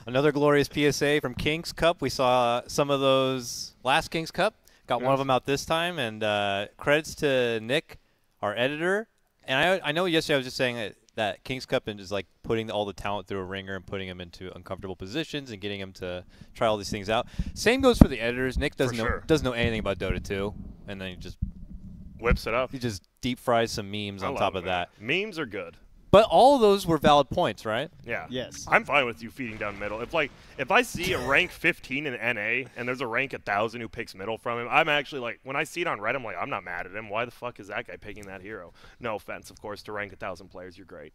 Another glorious PSA from King's Cup. We saw some of those last King's Cup. Got one of them out this time, and credits to Nick, our editor. And I know yesterday I was just saying that King's Cup is like putting all the talent through a ringer and putting them into uncomfortable positions and getting them to try all these things out. Same goes for the editors. Nick doesn't know anything about Dota 2, and then he just whips it up. He just deep fries some memes on top of that. Memes are good. But all of those were valid points, right? Yeah. Yes. I'm fine with you feeding down middle. If I see a rank 15 in NA and there's a rank 1,000 who picks middle from him, I'm actually like, when I see it on Reddit, I'm like, I'm not mad at him. Why the fuck is that guy picking that hero? No offense, of course, to rank 1,000 players, you're great.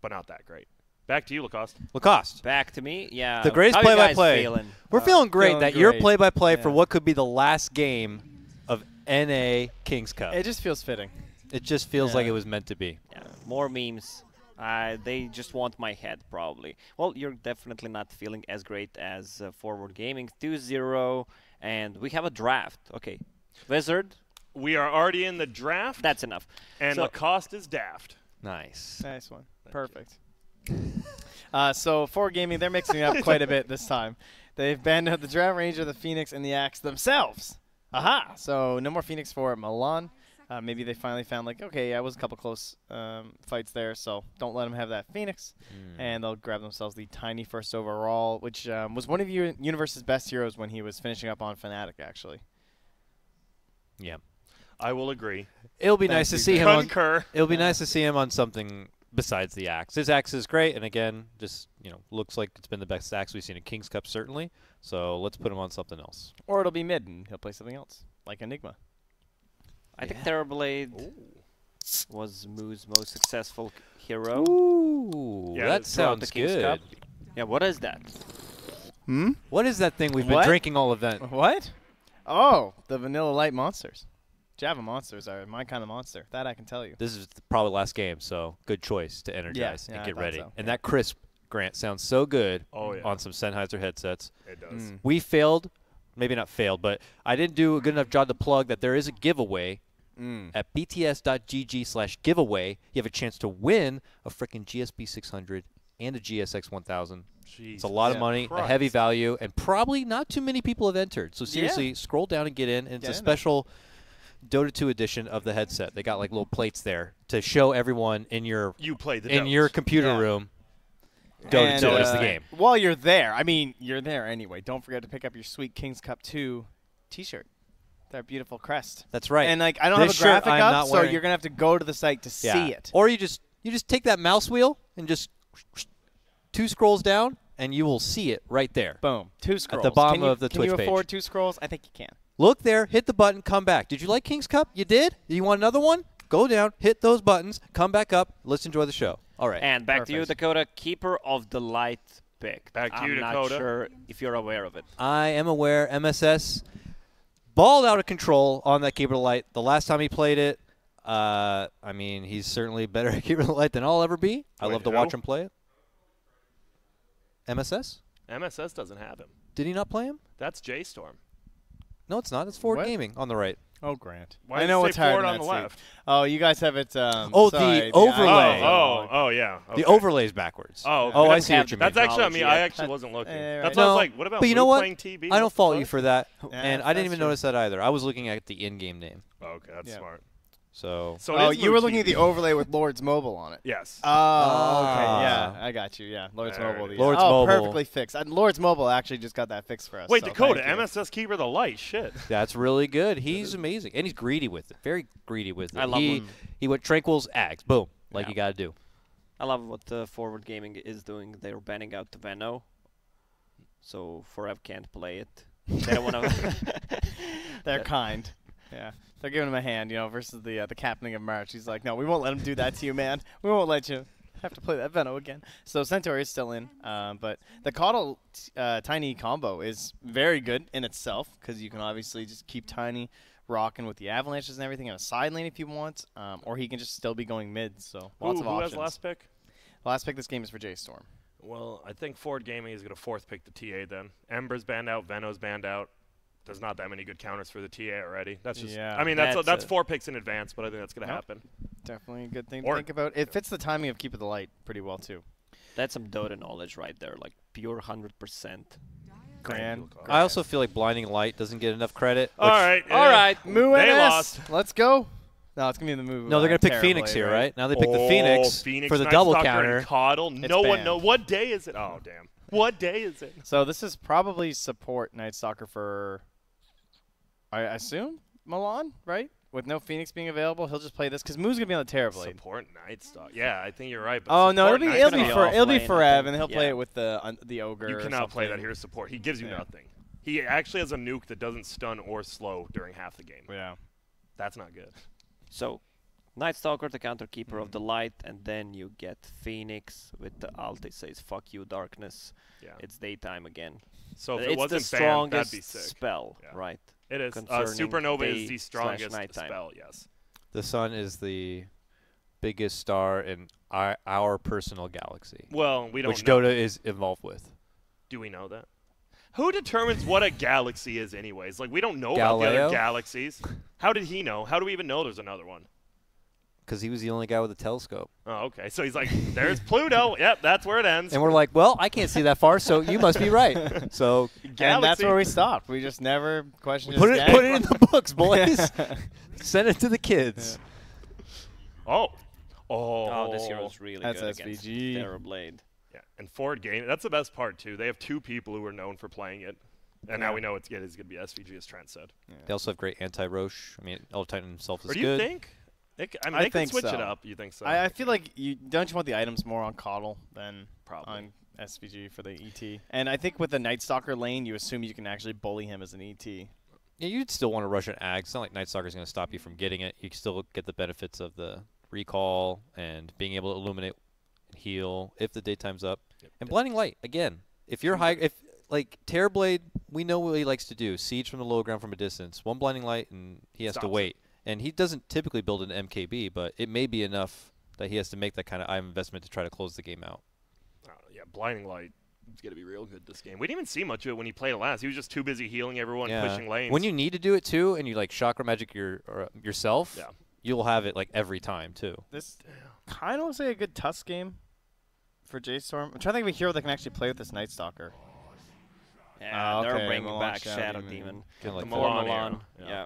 But not that great. Back to you, Lacoste. Lacoste. Back to me? Yeah. The greatest play-by-play. We're feeling great that your play-by-play for what could be the last game of NA King's Cup. It just feels fitting. It just feels like it was meant to be. Yeah. More memes. They just want my head, probably. Well, you're definitely not feeling as great as Forward Gaming. 2-0, and we have a draft. Okay. Wizard. We are already in the draft. That's enough. And Lacoste is daft. Nice. Nice one. Perfect. So Forward Gaming, they're mixing it up quite a bit this time. They've banned out the Dragon Ranger, the Phoenix, and the Axe themselves. Aha! So no more Phoenix for Milan. Maybe they finally found, like, okay, yeah, it was a couple close fights there, so don't let them have that Phoenix. And they'll grab themselves the Tiny first overall, which was one of Universe's best heroes when he was finishing up on Fnatic, actually. Yeah. I will agree. It'll be nice to see him on, it'll be nice to see him on something besides the Axe. His Axe is great, and again, just, looks like it's been the best Axe we've seen in King's Cup, certainly. So let's put him on something else. Or it'll be mid, and he'll play something else, like Enigma. I think Terrorblade was Moo's most successful hero. Ooh, yeah, that sounds good. Cup. Yeah, what is that? What is that thing we've been drinking all event? What? Oh, the Vanilla Light Monsters. Java Monsters are my kind of monster. That I can tell you. This is probably last game, so good choice to energize and get ready. So. And that crisp, Grant, sounds so good on some Sennheiser headsets. It does. We failed. Maybe not failed, but I didn't do a good enough job to plug that there is a giveaway at bts.gg/giveaway. You have a chance to win a freaking GSP 600 and a GSX 1000. It's a lot of money, a heavy value, and probably not too many people have entered. So seriously, scroll down and get in. And it's a special Dota 2 edition of the headset. They got like little plates there to show everyone in your your computer room. Dota is the game. While you're there, I mean, you're there anyway. Don't forget to pick up your sweet King's Cup 2 T-shirt. That beautiful crest. That's right. And like, I don't have a graphic up, so you're gonna have to go to the site to see it. Or you just take that mouse wheel and just 2 scrolls down, and you will see it right there. Boom. 2 scrolls at the bottom of the Twitch page. Can you afford 2 scrolls? I think you can. Look there, hit the button, come back. Did you like King's Cup? You did? You want another one? Go down, hit those buttons, come back up. Let's enjoy the show. All right. And back to you, Dakota, Keeper of the Light pick. Back to you, Dakota. I'm not sure if you're aware of it. I am aware. MSS balled out of control on that Keeper of the Light. The last time he played it, I mean, he's certainly better at Keeper of the Light than I'll ever be. I love to watch him play it. MSS? MSS doesn't have him. Did he not play him? That's J.Storm. No, it's not. It's Forward Gaming on the right. Oh, Grant. Why I know what's hard on the left. Oh, you guys have it. The overlay. Oh, yeah. Okay. The overlay's backwards. Oh, I see what you mean. That's actually on me. I actually wasn't looking. That's why I was like, what about but you know what? playing TB? I don't fault you for that, and I didn't even notice that either. I was looking at the in-game name. Oh, okay, that's smart. So you were looking at the overlay with Lord's Mobile on it. Yes. Oh, okay. Yeah, I got you. Yeah, Lord's Mobile. Lord's Mobile. Perfectly fixed. Lord's Mobile actually just got that fixed for us. Wait, Dakota, MSS Keeper of the Light. Shit. That's really good. He's amazing, and he's greedy with it. Very greedy with it. I love him. He went Tranquil's Axe. Boom. Like you got to do. I love what Forward Gaming is doing. They're banning out the Veno, so Forev can't play it. They don't want to. They're kind. Yeah. They're giving him a hand, versus the captaining of March. He's like, no, we won't let him do that to you, man. We won't let you have to play that Veno again. So Centaur is still in, but the Caudal Tiny combo is very good in itself because you can obviously just keep Tiny rocking with the avalanches and everything in a side lane if you want, or he can just still be going mid. So lots of options. Who has last pick? Last pick this game is for J.Storm. Well, I think Forward Gaming is going to 4th pick the TA then. Ember's banned out, Veno's banned out. There's not that many good counters for the TA already. That's just. I mean, that's 4 picks in advance, but I think that's going to happen. Definitely a good thing to think about. It fits the timing of Keep of the Light pretty well too. That's some Dota knowledge right there, like pure 100%. Grand. I also feel like Blinding Light doesn't get enough credit. All right. All right, Moo They NS. lost. Let's go. No, it's gonna be the Moo. No, they're going to pick Terrorblade, Phoenix here, right? Now they pick the Phoenix for the Night double Stalker counter. And Coddle. No one knows. What day is it? Oh, damn. What day is it? So this is probably support Night Stalker for, I assume, Milan, right? With no Phoenix being available, he'll just play this because Moo's gonna be on the Terrorblade. Support Night Stalker. Yeah, I think you're right. But Oh no, support it'll Night be Stalker- for Ev, and he'll play Yeah. it with the ogre. You or cannot play that something. here support. He gives you Yeah. nothing. He actually has a nuke that doesn't stun or slow during half the game. Yeah. That's not good. So, Night Stalker, the counter keeper of the light, and then you get Phoenix with the ult. It says "Fuck you, darkness." Yeah. It's daytime again. So if it's it wasn't the banned, that'd strongest be sick. spell, Yeah. right? It is. concerning Supernova is day the slash strongest nighttime. spell. Yes. The sun is the biggest star in our personal galaxy, Well, we don't which know. Dota is involved with. Do we know that? Who determines what a galaxy is anyways? Like, we don't know about the Galileo? other galaxies. How did he know? How do we even know there's another one? Because he was the only guy with a telescope. Oh, okay. So he's like, there's Pluto. Yep, that's where it ends. And we're like, well, I can't see that far, so you must be right. So And that's Galaxy. where we stopped. We just never questioned. put his it gang. in the books, boys. Send it to the kids. Oh. Oh, this hero's really That's good against SVG. Terrorblade. Yeah, and forward game. That's the best part too. They have two people who are known for playing it, and now we know it's going to be SVG, as Trent said. They also have great anti-Roche. I mean, El Titan himself is Or do good. you think? They can think switch it so. up. You think so? I feel like you want the items more on Coddle than Probably. on SVG for the ET. And I think with the Night Stalker lane, you assume you can actually bully him as an ET. Yeah, you'd still want to rush an ag. It's not like Night Stalker's going to stop you from getting it. You can still get the benefits of the recall and being able to illuminate and heal if the daytime's up. Yep. And Blinding Light, again, if you're high, if like Terrorblade, we know what he likes to do. Siege from the low ground from a distance. One Blinding Light and he has to Stops wait. And he doesn't typically build an MKB, but it may be enough that he has to make that kind of item investment to try to close the game out. Yeah, Blinding Light is going to be real good this game. We didn't even see much of it when he played it last. He was just too busy healing everyone, pushing lanes. When you need to do it too, and you like chakra magic yourself, Yeah. you'll have it like every time too. This kind of looks like a good Tusk game for J.Storm. I'm trying to think of a hero that can actually play with this Night Stalker. Yeah, Oh, they're okay, bringing Milan back Shadow Shadow Demon. Demon. Kinda like The that. Milan Milan, hero, yeah. yeah.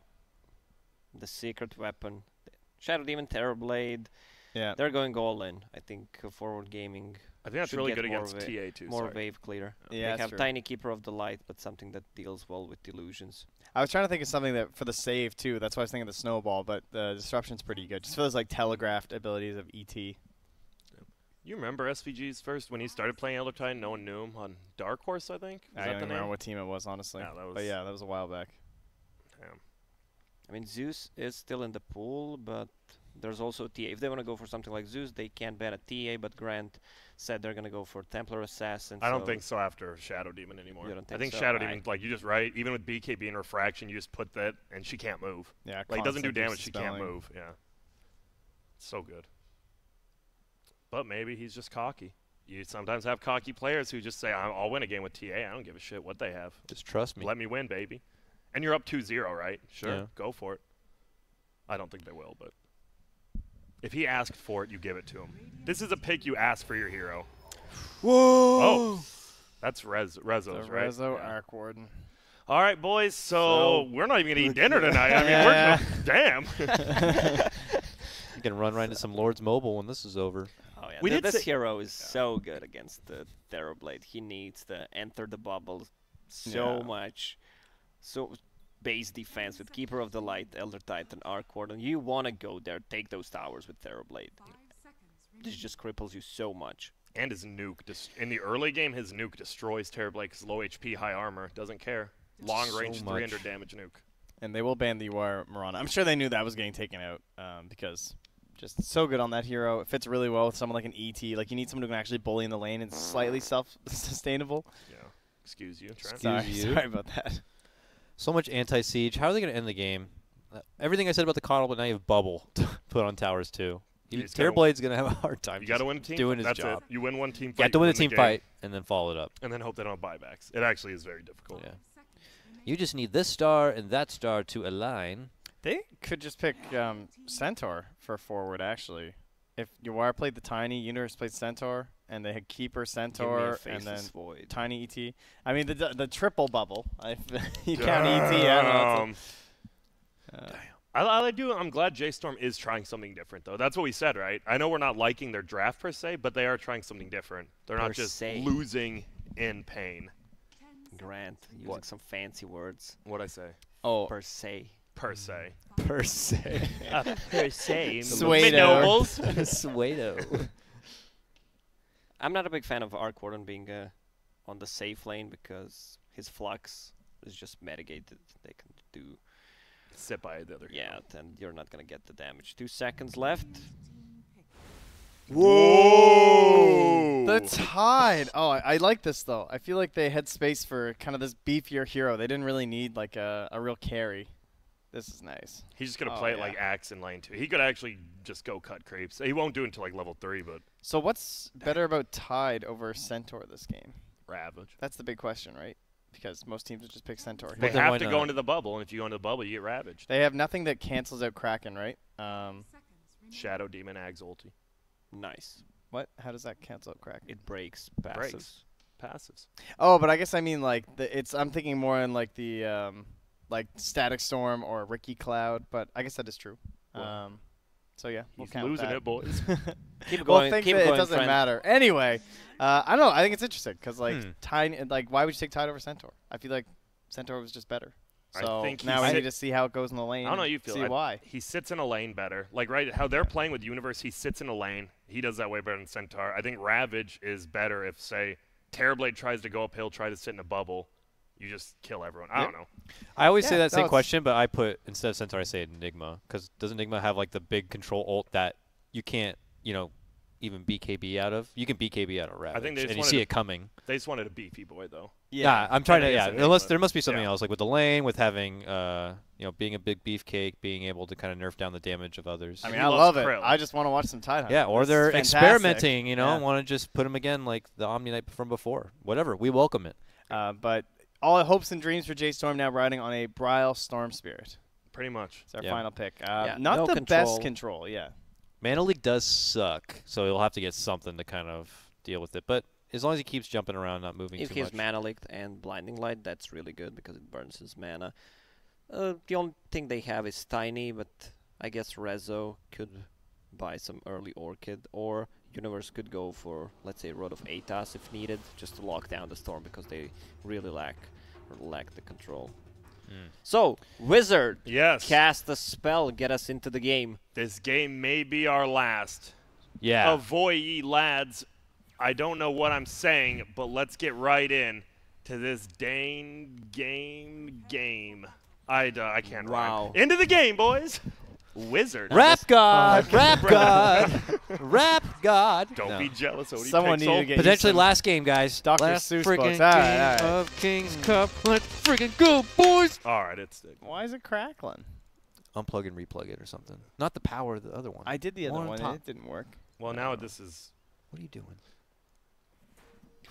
The secret weapon. Shadow Demon, Terrorblade. Yeah. They're going all in. I think forward gaming I think that's should really get good more against of TA too. more sorry. wave clear. Yeah, they that's have true. Tiny Keeper of the Light, but something that deals well with illusions. I was trying to think of something that for the save too. That's why I was thinking of the snowball, but the disruption's pretty good. Just feels like telegraphed abilities of ET. You remember SVG's first when he started playing Elder Titan? No one knew him on Dark Horse, I think. Is I that don't the remember name? what team it was, honestly. Yeah, that was- But yeah, that was a while back. Damn. I mean, Zeus is still in the pool, but there's also TA. If they want to go for something like Zeus, they can't ban a TA, but Grant said they're going to go for Templar Assassin. I don't so think so after Shadow Demon anymore. You don't I think think so? Shadow Alright. Demon, like you just right, even with BKB and Refraction, you just put that, and she can't move. Yeah, Like, it doesn't do constant damage, she can't dispelling. move. Yeah. So good. But maybe he's just cocky. You sometimes have cocky players who just say, I'll win a game with TA. I don't give a shit what they have. Just trust me. Let me win, baby. And you're up 2-0, right? Sure, Yeah. go for it. I don't think they will, but if he asked for it, you give it to him. This is a pick you ask for your hero. Whoa! Oh, that's Rezo's, The right? Rezo Yeah. Arc Warden. All right, boys. So we're not even gonna eat dinner tonight. I mean, we're damn. You can run right into some Lord's Mobile when this is over. Oh yeah, We did this say- hero is so good against the Terrorblade. He needs to enter the bubble so Yeah. much. So base defense with Keeper of the Light, Elder Titan, Arc Warden. You want to go there, take those towers with Terrorblade. This just cripples you so much. And his nuke, in the early game, his nuke destroys Terrorblade because low HP, high armor, doesn't care. Long So range, much. 300 damage nuke. And they will ban the War Mirana. I'm sure they knew that was getting taken out because just so good on that hero. It fits really well with someone like an ET. Like, you need someone who can actually bully in the lane and slightly self-sustainable. Yeah. Excuse you, Trent. Excuse you. Sorry about that. So much anti-siege. How are they going to end the game? Everything I said about the Coddle, but now you have Bubble to put on towers too. You just gotta- Terrorblade's going to have a hard time. You got to just win a team doing fight. his That's job. it. You win one team fight. You have to you win a the team game, fight and then follow it up. and then hope they don't have buybacks. It actually is very difficult. Yeah. You just need this star and that star to align. They could just pick Centaur for forward, actually. If Yawar played the Tiny, Universe played Centaur, and they had Keeper, Give me a Centaur, and faceless then void. Tiny ET. I mean, the triple bubble. You count ET, I don't know. I'm glad J.Storm is trying something different, though. That's what we said, right? I know we're not liking their draft per se, but they are trying something different. They're not just losing in pain. Grant, using some fancy words. What'd I say? Oh, Per se. Per se. Per se. Per se. Suedo. Suedo. I'm not a big fan of Arcorden being on the safe lane because his flux is just mitigated. They can do. Sit by the other. Yeah, then you're not going to get the damage. 2 seconds left. Whoa! The Tide. Oh, I like this, though. I feel like they had space for kind of this beefier hero. They didn't really need, like, a real carry. This is nice. He's just going to play it like Axe in lane 2. He could actually just go cut creeps. He won't do it until, like, level 3, but... So what's better about Tide over Centaur this game? Ravage. That's the big question, right? Because most teams would just pick Centaur. They then have why to not? go into the bubble, and if you go into the bubble, you get ravaged. They have nothing that cancels out Kraken, right? Shadow Demon, Ags ulti. Nice. What? How does that cancel out Kraken? It breaks. Passive. Breaks. Passives. Oh, but I guess I mean like I'm thinking more in like the like Static Storm or Ricky Cloud, but I guess that is true. Well, so yeah, we'll He's count losing that. it, boys. Keep Well, going. think Keep that going, it doesn't friend. matter. Anyway, I don't know. I think it's interesting because like Tide, like why would you take Tide over Centaur? I feel like Centaur was just better. I So think now we he's- need to see how it goes in the lane. I don't know how you feel. See why. He sits in a lane better. Like, right, how they're playing with Universe, he sits in a lane. He does that way better than Centaur. I think Ravage is better if, say, Terrorblade tries to go uphill, try to sit in a bubble. You just kill everyone. I don't know. I always say Yeah, that same no, question, but I put, instead of Centaur, I say Enigma. Because doesn't Enigma have, like, the big control ult that you can't, you know, even BKB out of? You can BKB out of Ravage, think they just and you wanted see to- it coming. They just wanted a beefy boy, though. Yeah, I'm trying to. think Yeah, it's unless Enigma. there must be something Yeah. else, like with the lane, with having, you know, being a big beefcake, being able to kind of nerf down the damage of others. I mean, He I loves love it. Krill. I just want to watch some Tide Hunt. Yeah, or This is they're fantastic. experimenting. You know, Yeah. want to just put them again like the Omni Knight from before. Whatever, we welcome it. But all hopes and dreams for J.Storm now riding on a Bryle Storm Spirit. Pretty much. It's our Yeah. final pick. Yeah, Not no the control. best control, yeah. Mana League does suck, so he'll have to get something to kind of deal with it. But as long as he keeps jumping around, not moving If too he's much. mana licked and blinding light, that's really good because it burns his mana. The only thing they have is Tiny, but I guess Rezo could buy some early Orchid, or Universe could go for, let's say, Road of Aetas if needed, just to lock down the Storm because they really lack the control. So, Wizard, Yes. cast a spell, get us into the game. This game may be our last. Yeah. Avoy ye lads. I don't know what I'm saying, but let's get right in to this dang game. I can't Wow. rhyme. Into the game, boys. Wizard. Rap God, Rap God, Rap God. Don't No. be jealous. Odie Someone takes needed to all- get Potentially some last game, guys. Dr. Last Seuss freaking books. All right, game all right. of King's Cup. Let's freaking go, boys. All right, it's Why is it crackling? Unplug and replug it or something. Not the power of the other one. I did the other on one top. and it didn't work. well. Now this is What are you doing?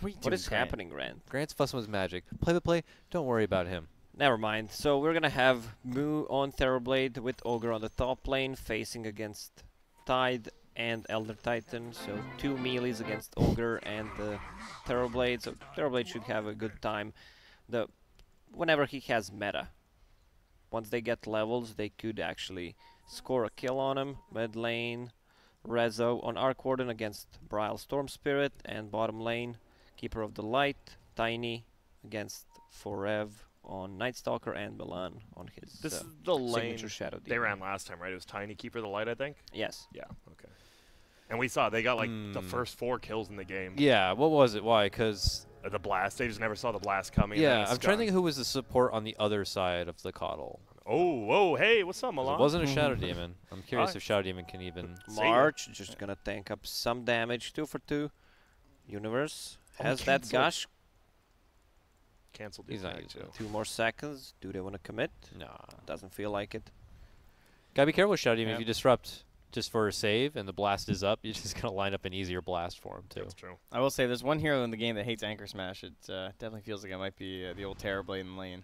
What is happening, Grant? Grant's fussing with magic. Play the play. Don't worry about him. Never mind. So we're gonna have Moo on Terrorblade with Ogre on the top lane, facing against Tide and Elder Titan. So 2 melees against Ogre and Terrorblade. So Terrorblade should have a good time. Whenever he has meta. Once they get levels, they could actually score a kill on him. Mid lane, Rezo on Arcwarden against Bryle Storm Spirit, and bottom lane, Keeper of the Light, Tiny against Forev on Night Stalker, and Milan on his this is the lane signature Shadow Demon. they ran last time, right? It was Tiny Keeper of the Light, I think. Yes. Yeah. Okay. And we saw they got like the first 4 kills in the game. Yeah, what was it? Why? Because The blast. They just never saw the blast coming. and then yeah, it's I'm trying to gone. think who was the support on the other side of the coddle. Oh, whoa, hey, what's up, 'Cause Milan? it wasn't a Shadow Demon. I'm curious Alright. if Shadow Demon can even. Say ya. March just gonna tank up some damage. 2 for 2. Universe has that cancel. gush. Canceled. He's not attack, using too. it. 2 more seconds. Do they want to commit? Nah. Doesn't feel like it. Gotta be careful with Shadow Demon. Yeah. If you disrupt just for a save and the blast is up, you're just gonna line up an easier blast for him too. That's true. I will say there's one hero in the game that hates Anchor Smash. It definitely feels like it might be the old Terrorblade in lane.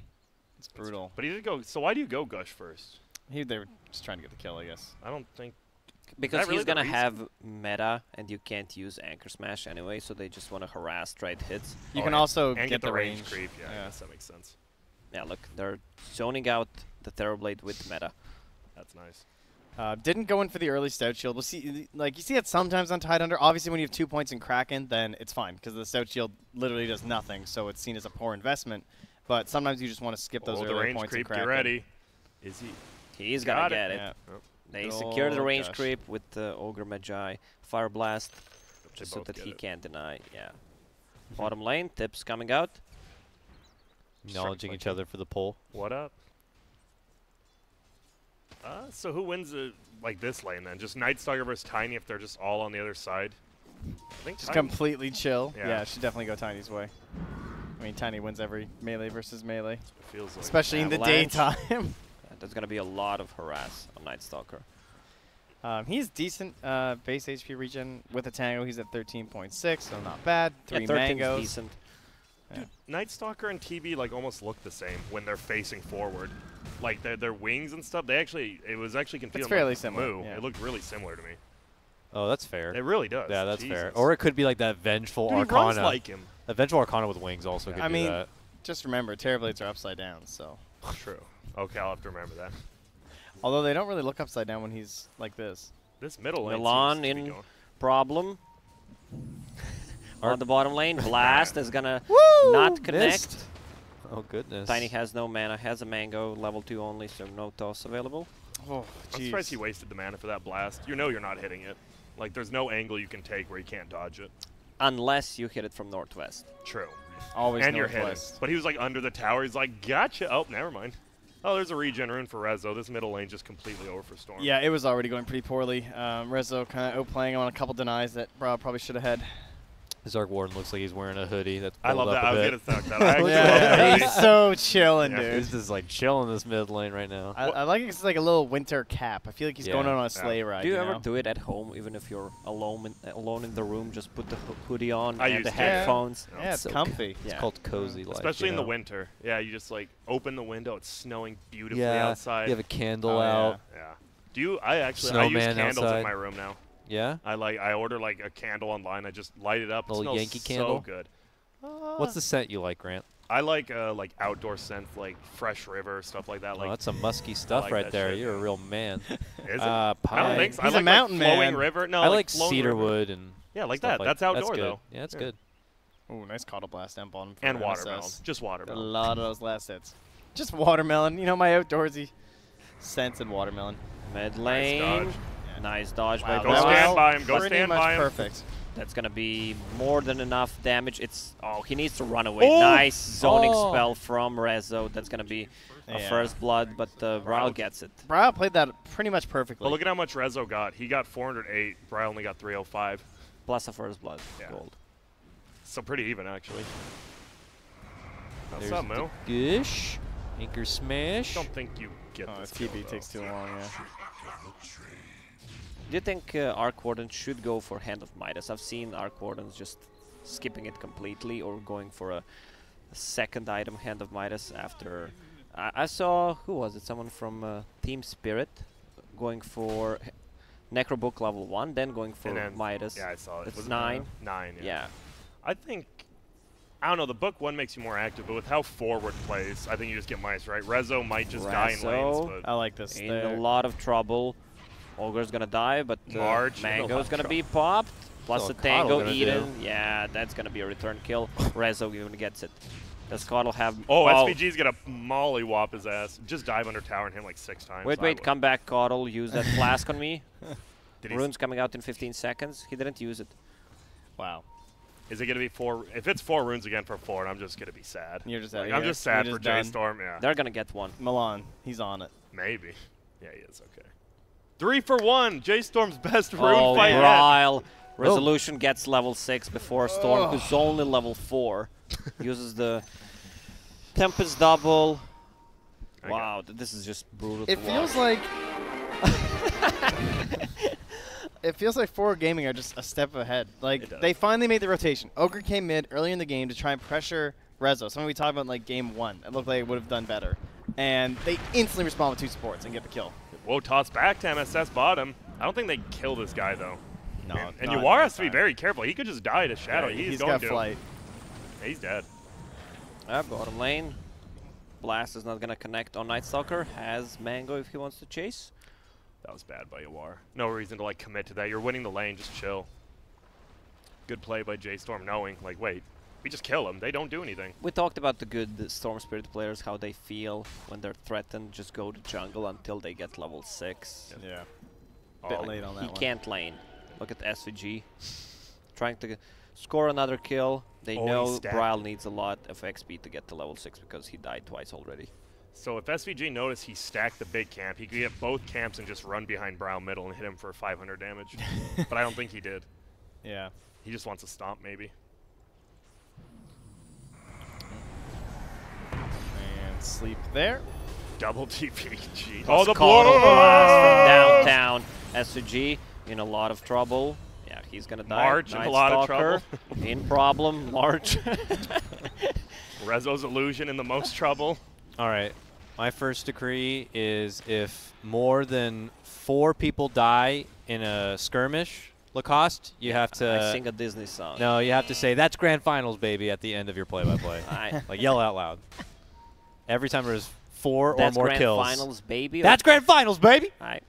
It's brutal. But he did go. So why do you go Gush first? They were just trying to get the kill, I guess. I don't think. Because that really he's the gonna reason? have meta, and you can't use Anchor Smash anyway, so they just want to harass straight hits. You Oh, can and- also and get the range range. creep. Yeah, I Yeah. guess that makes sense. Yeah, look, they're zoning out the Terrorblade with meta. That's nice. Didn't go in for the early Stout Shield. We'll see. Like you see it sometimes on Tide Under. Obviously, when you have 2 points in Kraken, then it's fine because the Stout Shield literally does nothing, so it's seen as a poor investment. But sometimes you just want to skip those Oh, the early range points creep. in Kraken. Get ready. Is he? He's Got gonna it. get it. Yeah. Oh, They Oh, secure the range gosh. creep with the Ogre Magi, Fire Blast, they just so both that get he it. can't deny. Yeah. Bottom lane, tips coming out. Acknowledging each flanking. other for the pull. What up? So who wins like this lane then? Just Nightstalker versus Tiny if they're just all on the other side? I think Just Tiny. completely chill. Yeah. Yeah, should definitely go Tiny's way. I mean, Tiny wins every melee versus melee, It feels like. especially in the Avalanche. daytime. There's gonna be a lot of harass on Night Stalker. He's decent base HP regen with a Tango. He's at 13.6, so not bad. Yeah, 3 13 is mangoes. decent. Nightstalker and TB like almost look the same when they're facing forward. Like their wings and stuff, it was actually confusing. fairly like, similar, Moo. yeah. It looked really similar to me. Oh, that's fair. It really does. Yeah, that's fair. Jesus. Or it could be like that Vengeful Dude, he runs Arcana. like him. A Vengeful Arcana with wings also could I do mean, that. just remember, Terrorblades are upside down, so. True. Okay, I'll have to remember that. Although they don't really look upside down when he's like this. This middle lane Milan seems to be in going. problem. On the bottom lane, Blast is gonna Woo! not connect. Missed. Oh, goodness. Tiny has no mana, has a mango, level 2 only, so no toss available. Oh, I'm surprised he wasted the mana for that blast. You know you're not hitting it. Like there's no angle you can take where you can't dodge it. Unless you hit it from northwest. True. Always And you're hitting. northwest. But he was like under the tower. He's like, gotcha. Oh, never mind. Oh, there's a regen rune for Rezo. This middle lane just completely over for Storm. Yeah, it was already going pretty poorly. Rezo kind of outplaying him on a couple denies that Bra probably should have had. Zark Warden looks like he's wearing a hoodie. That's I love pulled that. up I a was bit. going to talk that. I actually Yeah, love that. he's so chilling, Yeah. dude. He's just like chilling this mid lane right now. I like it 'cause it's like a little winter cap. I feel like he's going Yeah. on a sleigh ride. Do you you ever know? do it at home, even if you're alone in the room? Just put the hoodie on I and used the to. headphones. Yeah, it's So comfy. It's Yeah. called cozy life. Especially you in the know? winter. Yeah, you just like open the window. It's snowing beautifully Yeah, outside. you have a candle Oh, out. Yeah. Do you? I use Snowman candles outside. in my room now. Yeah? I order like a candle online. I just light it up. It Little smells Yankee so candle? good. What's the scent you like, Grant? I like outdoor scents like fresh river stuff like that. Oh, Like that's some musky stuff like right that there. shit, You're yeah. a real man. is it? I I pine. don't think so. He's I a like, mountain flowing man. river. No, I like flowing river. cedarwood and Yeah, like stuff that. That's outdoor that's good. though. Yeah, that's Yeah. good. Ooh, nice Coddle Blast down bottom. for And an watermelon. MSS. Just A watermelon. lot of those last hits. Just watermelon. You know, my outdoorsy scents and watermelon. Mid lane. dodge. Nice dodge Wow, by that Go was stand by him. Go pretty stand much by him. perfect. That's gonna be more than enough damage. He needs to run away. Oh! Nice zoning Oh. spell from Rezo. That's gonna be a Yeah. first blood, but Rao gets it. Bra played that pretty much perfectly. But look at how much Rezo got. He got 408. Bry only got 305. Plus a first blood. Yeah. Gold. So pretty even actually. What's There's up, Moo? the Gish. Anchor smash. Don't think you get Oh, this his kill, TP though. takes too long, yeah. Do you think Arc Wardens should go for Hand of Midas? I've seen Arc Wardens just skipping it completely or going for a second item, Hand of Midas, after... I saw, who was it? Someone from Team Spirit going for Necrobook level 1, then going for And then- Midas. Yeah, I saw it. It's Was it 9. 9, yeah. Yeah. I think, I don't know, the book 1 makes you more active, but with how forward plays, I think you just get mice, right? Rezo might just die in lanes, Rezo. but I like this. In there. a lot of trouble. Ogre's gonna die, but March in a lot Mango's of gonna trouble. be popped. Plus Oh, a Coddle Tango gonna Eden. Yeah, that's gonna be a return kill. Rezo even gets it. Does Coddle have... oh, SVG's gonna mollywop his ass. Just dive under tower and hit him like 6 times. Wait, I wait, would. come back, Coddle. Use that flask on me. Did he Rune's coming out in 15 seconds. He didn't use it. Wow. Is it gonna be 4? If it's 4 runes again for 4, I'm just gonna be sad. You're just Like, outta I'm here. just sad You're for just done. J.Storm, yeah. They're gonna get one. Milan, he's on it. Maybe. Yeah, he is, okay. 3 for 1! J.Storm's best rune Oh, fight yet. Ryle. Resolution gets level 6 before Storm, who's only level 4. Uses the Tempest double. Okay. Wow, this is just brutal. It to feels watch. like... It feels like Forward Gaming are just a step ahead. It Like, does. they finally made the rotation. Ogre came mid early in the game to try and pressure Rezo. Something we talked about in, like, game 1. It looked like it would have done better. And they instantly respond with 2 supports and get the kill. Whoa, toss back to MSS bottom. I don't think they kill this guy though. No. And not Yawar in has to be time. very careful. He could just die to Shadow. Yeah, he's got going to. flight. Yeah, he's dead. Bottom lane. Blast is not gonna connect on Night Stalker. Has Mango if he wants to chase. That was bad by Yawar. No reason to like commit to that. You're winning the lane. Just chill. Good play by J.Storm, knowing like, wait, we just kill them. They don't do anything. We talked about the good Storm Spirit players, how they feel when they're threatened. Just go to jungle until they get level 6. Yeah. Oh, Bit late on that He one. can't lane. Look at SVG. Trying to score another kill. They Oh, he know stacked. Bryle needs a lot of XP to get to level 6 because he died twice already. So if SVG noticed he stacked the big camp, he could get both camps and just run behind Brown middle and hit him for 500 damage. But I don't think he did. Yeah. He just wants to stomp, maybe. And sleep there. Double TPG. Plus Oh, the call blast blow! from downtown. SVG in a lot of trouble. Yeah, he's gonna die. March in a Night lot of Stalker in problem. March. Rezo's illusion in the most trouble. All right. My first decree is if more than 4 people die in a skirmish, Lacoste, you have to. I sing a Disney song. No, you have to say that's grand finals, baby, at the end of your play-by-play. Alright. Like yell out loud. Every time there's 4 That's or more grand kills. finals, baby. That's grand finals, baby. Alright.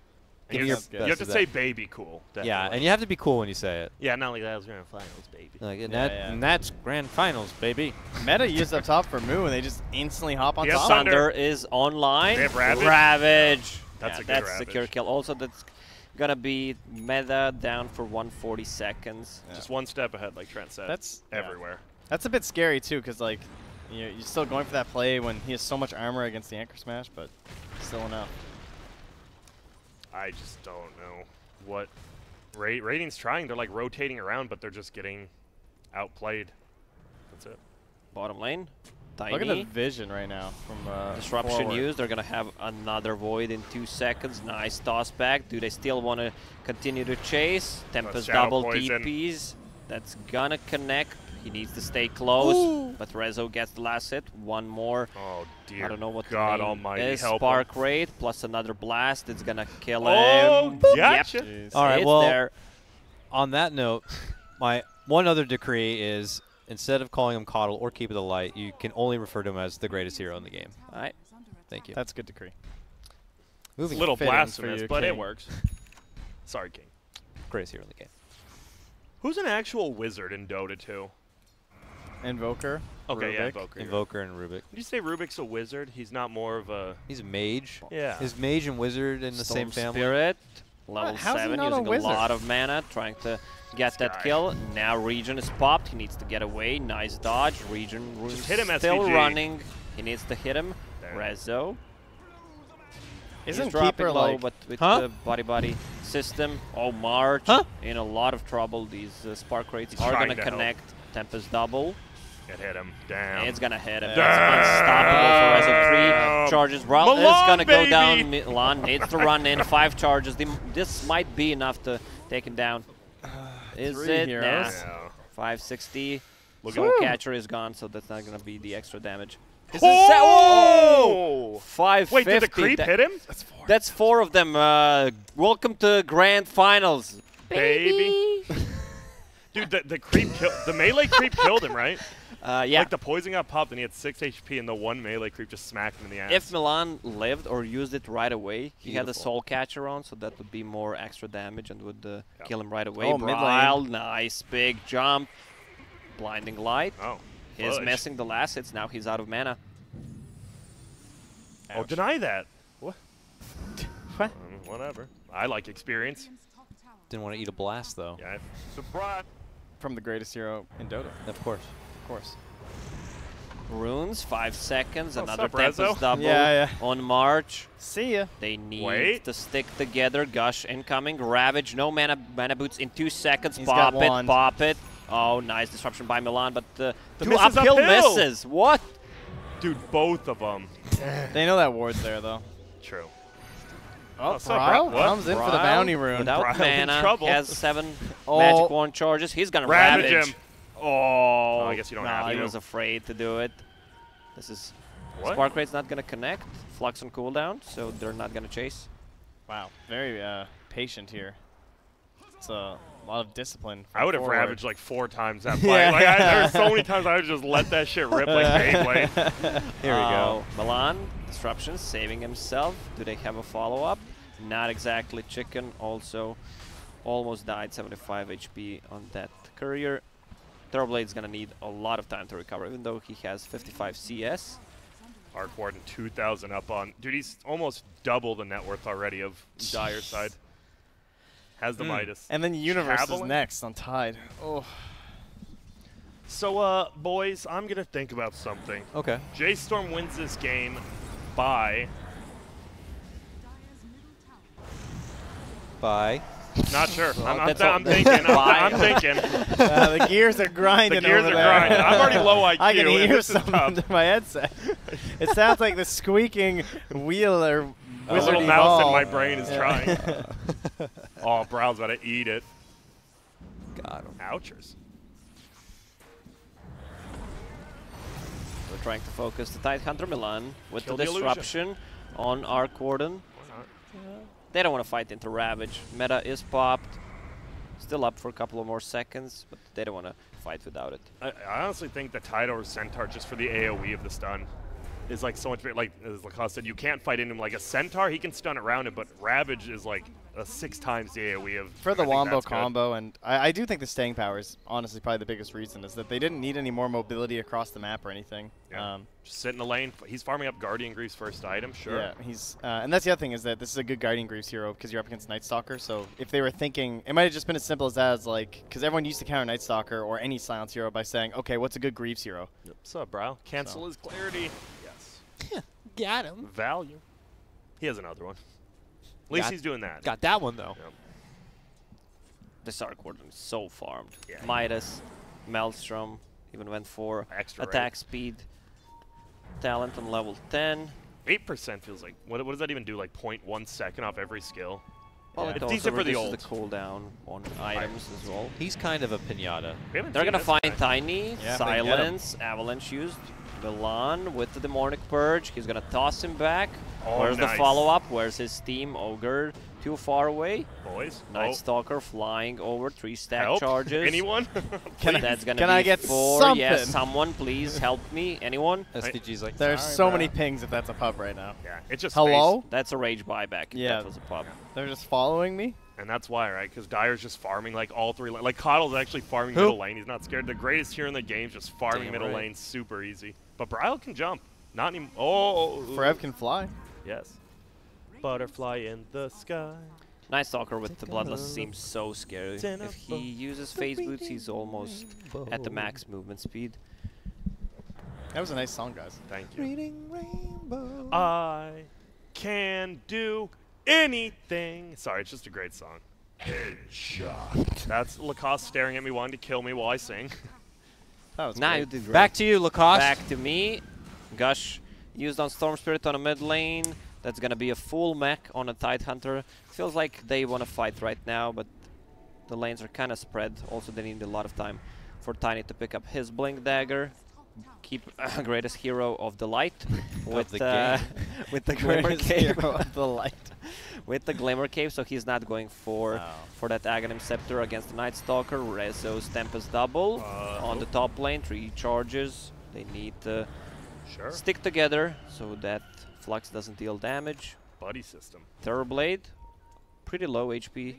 Give You me your have, best you have to of say that. baby cool. Yeah, definitely. and you have to be cool when you say it. Yeah, not like that was grand finals, baby. Like, and, Yeah. and that's grand finals, baby. Meta used up top for Moo, and they just instantly hop on Yes, top. Thunder. Thunder is online. They have Ravage? Ravage. That's Yeah, a good that's Ravage. secure kill. Also, that's gonna be meta down for 140 seconds. Just one step ahead, like Trent said. That's yeah. everywhere. That's a bit scary too, because like you're still going for that play when he has so much armor against the anchor smash, but still enough. I just don't know what Rating's trying. They're like rotating around, but they're just getting outplayed. That's it. Bottom lane. Tiny. Look at the vision right now from Disruption forward. used. They're gonna have another void in 2 seconds. Nice toss back. Do they still want to continue to chase? Tempest Shadow double Poison. TPs. That's gonna connect. He needs to stay close, Ooh. but Rezo gets the last hit. One more. Oh dear. I don't know what God the name Almighty, is. help Spark him. rate plus another blast. It's gonna kill Oh, him. gotcha. Yep. Jeez. All right, It's well, there. on that note, my one other decree is instead of calling him Coddle or Keep It Alight, you can only refer to him as the greatest hero in the game. All right. Thank you. That's a good decree. It's Moving a little Fitting for blasphemous, you, but it King. works. Sorry, King. greatest hero in the game. Who's an actual wizard in Dota 2? Invoker. Okay, yeah, Rubik. Invoker. Invoker and Rubik. Did you say Rubik's a wizard? He's not more of a... He's a mage. Yeah. Is mage and wizard in the Storm same family? Spirit, level How's he 7, not a using a wizard? lot of mana, trying to get This that guy. kill. Now Regen is popped. He needs to get away. Nice dodge. Regen Just hit him, still SVG. running. He needs to hit him. There. Rezo. Isn't He's dropping Keeper low, like? but with Huh? the body system. Oh, March Huh? in a lot of trouble. These spark rates He's are trying going to to help. connect. Tempest double. It hit him. Damn. It's going to hit him. Damn. That's unstoppable for Rezo 3. Charges. Brawl is Milan, going to go baby! down. Milan needs to run in. 5 charges. This might be enough to take him down. Is 3 it? heroes. Nah. Yeah. 560. Look Soul at Catcher is gone, so that's not going to be the extra damage. Oh! 550. Wait, did the creep hit him? That's 4 of them. Welcome to Grand Finals. Baby. Dude, the creep the melee creep killed him, right? Yeah. Like the poison got popped and he had 6 HP and the one melee creep just smacked him in the ass. If Milan lived or used it right away, he had a Beautiful. Soul Catcher on, so that would be more extra damage and would kill him right away. Oh, mid lane. Bryle, nice big jump. Blinding Light. Oh. He's fudge. missing the last hits. Now he's out of mana. Oh, deny that. What? What? Whatever. I like experience. Didn't want to eat a blast, though. Yeah. Surprise. From the greatest hero in Dota, Of course. of course. Runes, 5 seconds. What's Another up, Rezo? Tempest double Yeah, on March. See ya. They need Wait. to stick together. Gush incoming. Ravage. No mana boots in 2 seconds. He's Pop got it. wand. Pop it. Oh, nice disruption by Milan, but the two miss is uphill uphill. misses. What? Dude, both of them. They know that ward's there though. True. Oh, what's up, Bryle What? comes in for the Bryle, bounty rune. Without Bryle in mana, trouble. has 7 Oh. magic wand charges. He's gonna Ravage ravage. him. Oh, Oh, I guess you don't Nah, have he to. was afraid to do it. This is What? Spark Rate's not gonna connect. Flux on cooldown, so they're not gonna chase. Wow, very patient here. It's a lot of discipline. I would have forward. ravaged like 4 times that fight. Like there's so many times I would just let that shit rip like Beyblade. Here we go. Milan, disruption, saving himself. Do they have a follow-up? Not exactly. Chicken also almost died, 75 HP on that courier. Thoroughblade's gonna need a lot of time to recover, even though he has 55 CS. Arc Warden 2,000 up on. Dude, he's almost double the net worth already of Dire's side. Has the Midas. And then Universe is Javelin? next on Tide. Oh. So, boys, I'm going to think about something. Okay. J.Storm wins this game by... Bye. Not sure. I'm that's all- thinking. I'm Bye. thinking. The gears are grinding The gears over are there. grinding. I'm already low IQ. I can and hear this is something tough. under my headset. It sounds like the squeaking wheel or A little wizardy mouse ball. in my brain is trying. Oh, Brow's about to eat it. Got him. Ouchers. We're trying to focus the Tidehunter Milan with Kill the the illusion. disruption on Arc Warden. Why not? They don't want to fight into Ravage. Meta is popped. Still up for a couple of more seconds, but they don't want to fight without it. I honestly think the Tide over Centaur, just for the AoE of the stun, is like so much better. Like as Lacoste said, you can't fight into him like a Centaur. He can stun around it, but Ravage is like a 6 times the AoE of. For the I think Wombo that's good. combo, and I do think the staying power is honestly probably the biggest reason, is that they didn't need any more mobility across the map or anything. Yeah. Just sit in the lane. He's farming up Guardian Greaves first item, sure. Yeah, he's and that's the other thing, is that this is a good Guardian Greaves hero because you're up against Night Stalker. So if they were thinking, it might have just been as simple as that, as like, because everyone used to counter Night Stalker or any silence hero by saying, okay, what's a good Greaves hero? What's up, bro? Cancel So. his clarity. Yes. Got him. Value. He has another one. At least Got- he's doing that. Got that one though. Yep. This Arc Warden is so farmed. Yeah. Midas, Maelstrom, even went for Extra attack speed. Talent on level 10. 8% feels like. What does that even do? Like 0.1 second off every skill? Well, It's it also decent for the reduces the ult. cooldown on items as well. He's kind of a pinata. We haven't They're seen gonna this find guy. Tiny, Yeah, if they get Silence, Avalanche used. Milan with the Demonic Purge. He's gonna toss him back. Oh, Where's the nice. follow-up? Where's his team? Ogre too far away. Boys. Night Oh, Stalker flying over, 3-stack help. Charges. Anyone? That's gonna Can be I get 4. Yes, something? someone please help me. Anyone? SVG's like, There's "Sorry, so bro." many pings if that's a pub right now. Yeah, it's just Hello? space. That's a rage buyback. If Yeah. that was a pub. They're just following me? And that's why, right? Because Dire's just farming like all 3 lanes. Like Coddle's actually farming Who? middle lane. He's not scared. The greatest hero in the game is just farming Damn middle right. lane super easy. But Bryle can jump. Not anymore. Oh. Forev can fly. Yes. Butterfly in the sky. Night Stalker with the Bloodlust seems so scary. Ten If he uses phase boots, he's almost at the max movement speed. That was a nice song, guys. Thank you. Reading rainbow. I can do anything. Sorry, it's just a great song. Headshot. That's Lacoste staring at me, wanting to kill me while I sing. That was Now great. you did great. Back to you, Lacoste. Back to me. Gush used on Storm Spirit on a mid lane. That's gonna be a full mech on a Tidehunter. Feels like they want to fight right now, but the lanes are kind of spread. Also, they need a lot of time for Tiny to pick up his Blink Dagger. Keep greatest hero of the light with the game. with the Glimmer Greatest Cape. hero of the light. With the Glimmer Cape, so he's not going for Oh. for that Aghanim Scepter against the Night Stalker. Rezo's Tempest double on the top lane, 3 charges. They need to Sure. stick together so that Flux doesn't deal damage. Buddy system. Terrorblade, pretty low HP.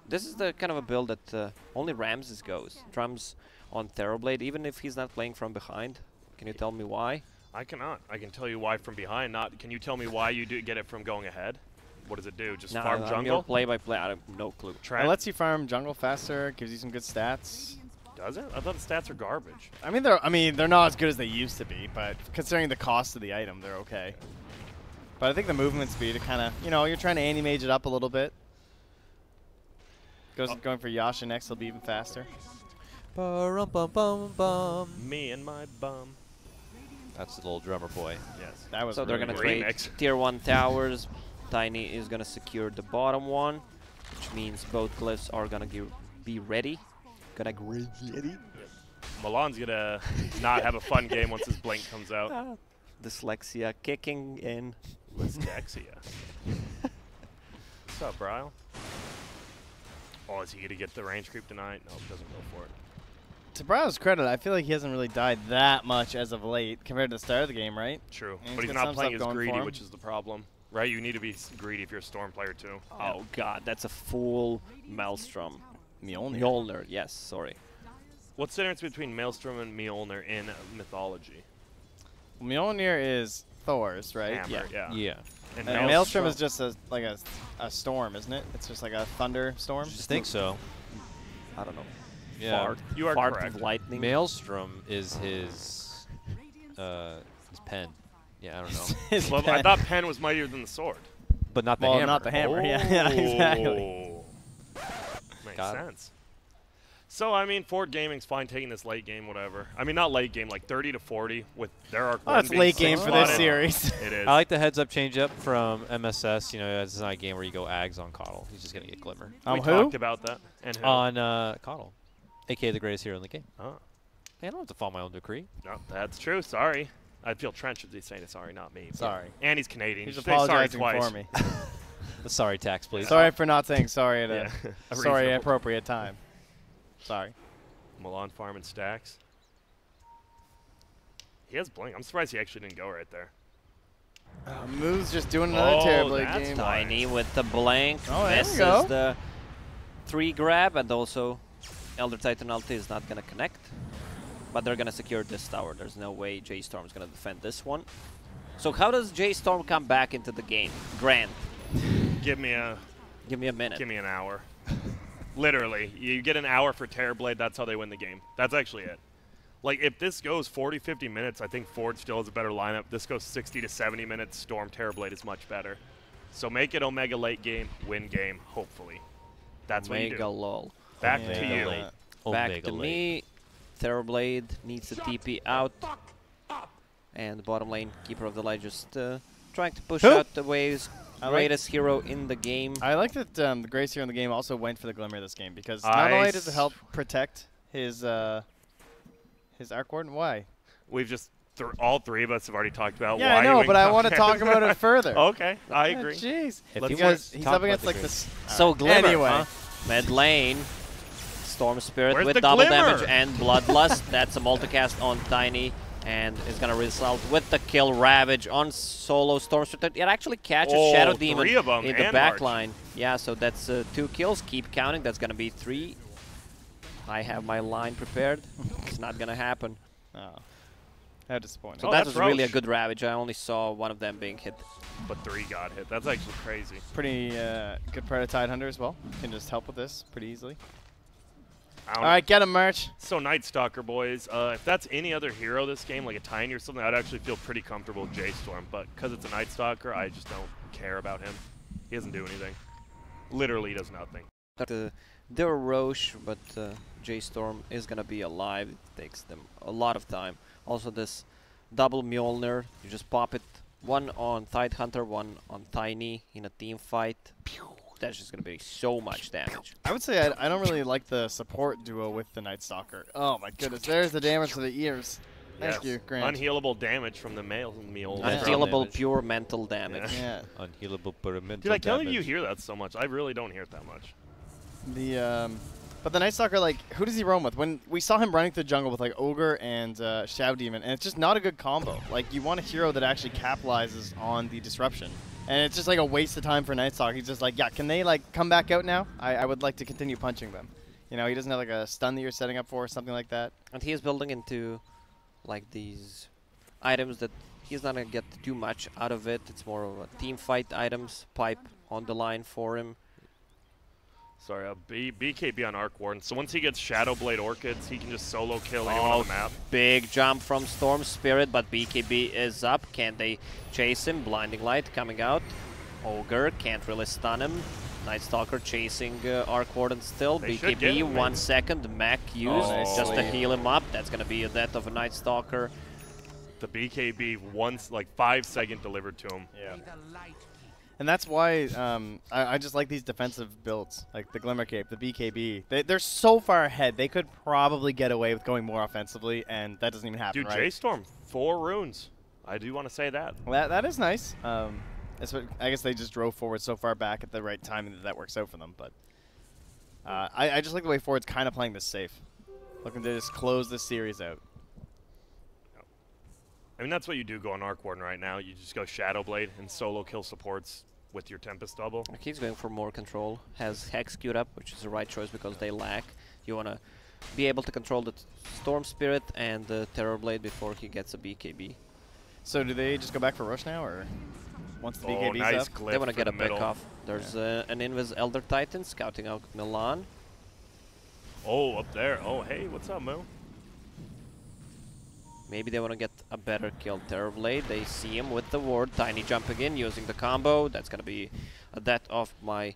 This is the kind of a build that only Ramses goes. Drums on Terrorblade, even if he's not playing from behind. Can you tell me why? I cannot. I can tell you why from behind. Not. Can you tell me why you do get it from going ahead? What does it do? Just No, farm I'm jungle? your play-by-play. I have no clue. Trent? It lets you farm jungle faster, gives you some good stats. Does it? I thought the stats are garbage. I mean they're not as good as they used to be, but considering the cost of the item, they're okay. But I think the movement speed, kind of, you're trying to anti-mage it up a little bit. Going for Yasha next, he'll be even faster. Ba-rum-bum-bum-bum. Me and my bum. That's the little drummer boy. Yes. That was So they're really gonna good. trade Remix. tier 1 towers. Tiny is gonna secure the bottom one, which means both glyphs are gonna be ready. Gonna get ready. Milan's gonna not have a fun game once his blink comes out. Dyslexia kicking in. Dyslexia. What's up, Bryle? Oh, is he going to get the range creep tonight? No, he doesn't go for it. To Brown's credit, I feel like he hasn't really died that much as of late compared to the start of the game, right? True. And But he's he's got not some playing stuff as going for greedy, him. which is the problem. Right? You need to be greedy if you're a Storm player, too. Oh god, that's a full Maelstrom. Mjolnir, yes, sorry. What's the difference between Maelstrom and Mjolnir in mythology? Mjolnir is Thor's, right? Hammer, yeah. Yeah. And Maelstrom is just like a storm, isn't it? It's just like a thunderstorm. I think so. I don't know. Yeah. Fart, You are fart correct. of lightning. Maelstrom is his pen. Yeah, I don't know. His Well, I pen. thought Pen was mightier than the sword. But not the Well, hammer. not the hammer. Yeah, exactly. Makes Got it. sense. So, I mean, Ford Gaming's fine taking this late game, whatever. I mean, not late game, like 30 to 40 with their arc. Oh, it's late game for this series. It is. I like the heads up change up from MSS. You know, it's not a game where you go Ags on Coddle. He's just going to get Glimmer. We Who? talked about that. And who? On Coddle, a.k.a. the greatest hero in the game. Oh, Hey, I don't have to follow my own decree. no, that's true. Sorry. I feel Trent should be saying it. Sorry, not me. Sorry. And he's Canadian. He's You should say sorry apologizing twice. for me. The sorry tax, please. Sorry for not saying sorry at Yeah. a A sorry reasonable- appropriate time. Sorry. Milan Farm and Stacks. He has blink. I'm surprised he actually didn't go right there. Move's just doing another Oh, terrible that's game. nice. Tiny with the blank. Oh, there we misses go. the 3 grab, and also Elder Titan ulti is not going to connect. But they're going to secure this tower. There's no way J.Storm is going to defend this one. So how does J.Storm come back into the game? Grant, Give me a minute. Give me an hour. Literally. You get an hour for Terrorblade, that's how they win the game. That's actually it. Like, if this goes 40, 50 minutes, I think Ford still has a better lineup. This goes 60 to 70 minutes, Storm Terrorblade is much better. So make it Omega late game, win game, hopefully. That's what you Omega do. lol. Back Yeah. to you. Late. Back Omega to late. me. Terrorblade needs to TP out. And bottom lane, Keeper of the Light just trying to push Who? out the waves. I like- Greatest hero in the game. I like that the greatest hero in the game also went for the Glimmer this game because not only does it help protect his Arc Warden. Why? We've just, all three of us have already talked about Yeah, why I know, you but I want to talk about it further. Okay, I Yeah, agree. Jeez. If Let's you Because want- he's talk up about against the like great- this. So Glimmer, Anyway. huh? Mid lane. Storm Spirit Where's with the double Glimmer? damage and Bloodlust. That's a multicast on Tiny. And is going to result with the kill Ravage on solo Storm Spirit. It actually catches Oh, Shadow 3 Demon of 'em, in the and back March. line. Yeah, so that's 2 kills. Keep counting. That's going to be 3. I have my line prepared. It's not going to happen. Oh, how disappointing. So Oh, that that's was really a Roche. good Ravage. I only saw one of them being hit. But 3 got hit. That's actually crazy. Pretty good part of Tidehunter as well. Can just help with this pretty easily. I don't All right, get him, March. So Night Stalker, boys. If that's any other hero this game, like a Tiny or something, I'd actually feel pretty comfortable with J.Storm. But because it's a Night Stalker, I just don't care about him. He doesn't do anything. Literally does nothing. They're Roche, but J.Storm is going to be alive. It takes them a lot of time. Also, this double Mjolnir, you just pop it. One on Tidehunter, one on Tiny in a team fight. That's just going to be so much damage. I would say I don't really like the support duo with the Night Stalker. Oh my goodness, there's the damage to the ears. Thank Yes. you, Grant. Unhealable damage from the male Mjolnir. Yeah. Unhealable damage. pure mental damage. Yeah. Unhealable pyramid. Dude, I can't believe you hear that so much. I really don't hear it that much. But the Night Stalker, like, who does he roam with? When we saw him running through the jungle with like Ogre and Shadow Demon, and it's just not a good combo. Like, you want a hero that actually capitalizes on the disruption, and it's just like a waste of time for Night Stalker. He's just like, yeah, can they like come back out now? I would like to continue punching them. You know, he doesn't have like a stun that you're setting up for or something like that. And he is building into like these items that he's not going to get too much out of it. It's more of a team fight items, pipe on the line for him. Sorry, BKB on Arc Warden. So once he gets Shadow Blade Orchids, he can just solo kill anyone on the map. Big jump from Storm Spirit, but BKB is up. Can they chase him? Blinding Light coming out. Ogre can't really stun him. Night Stalker chasing Arc Warden still. They should get BKB, him, 1 maybe. second. Mech used Oh. just to heal him up. That's going to be a death of a Night Stalker. The BKB once, like 5-second delivered to him. Yeah. And that's why I just like these defensive builds, like the Glimmer Cape, the BKB. They're so far ahead. They could probably get away with going more offensively, and that doesn't even happen, Dude, right? J.Storm, 4 runes. I do want to say that. That is nice. I guess they just drove forward so far back at the right time that works out for them. But I just like the way Forward's kind of playing this safe, looking to just close this series out. I mean, that's what you do go on Arc Warden right now. You just go Shadow Blade and solo kill supports with your Tempest double. He's going for more control. Has Hex queued up, which is the right choice because they lack. You want to be able to control the Storm Spirit and the Terror Blade before he gets a BKB. So do they just go back for Rush now, or once the Oh, BKB's nice up? glyph They want to for get the a pick middle. off. There's an Invis Elder Titan scouting out Milan. Oh, up there. Oh, hey, what's up, Mo? Maybe they want to get a better kill. Terror Blade, they see him with the ward. Tiny jumping in, using the combo. That's going to be a death of my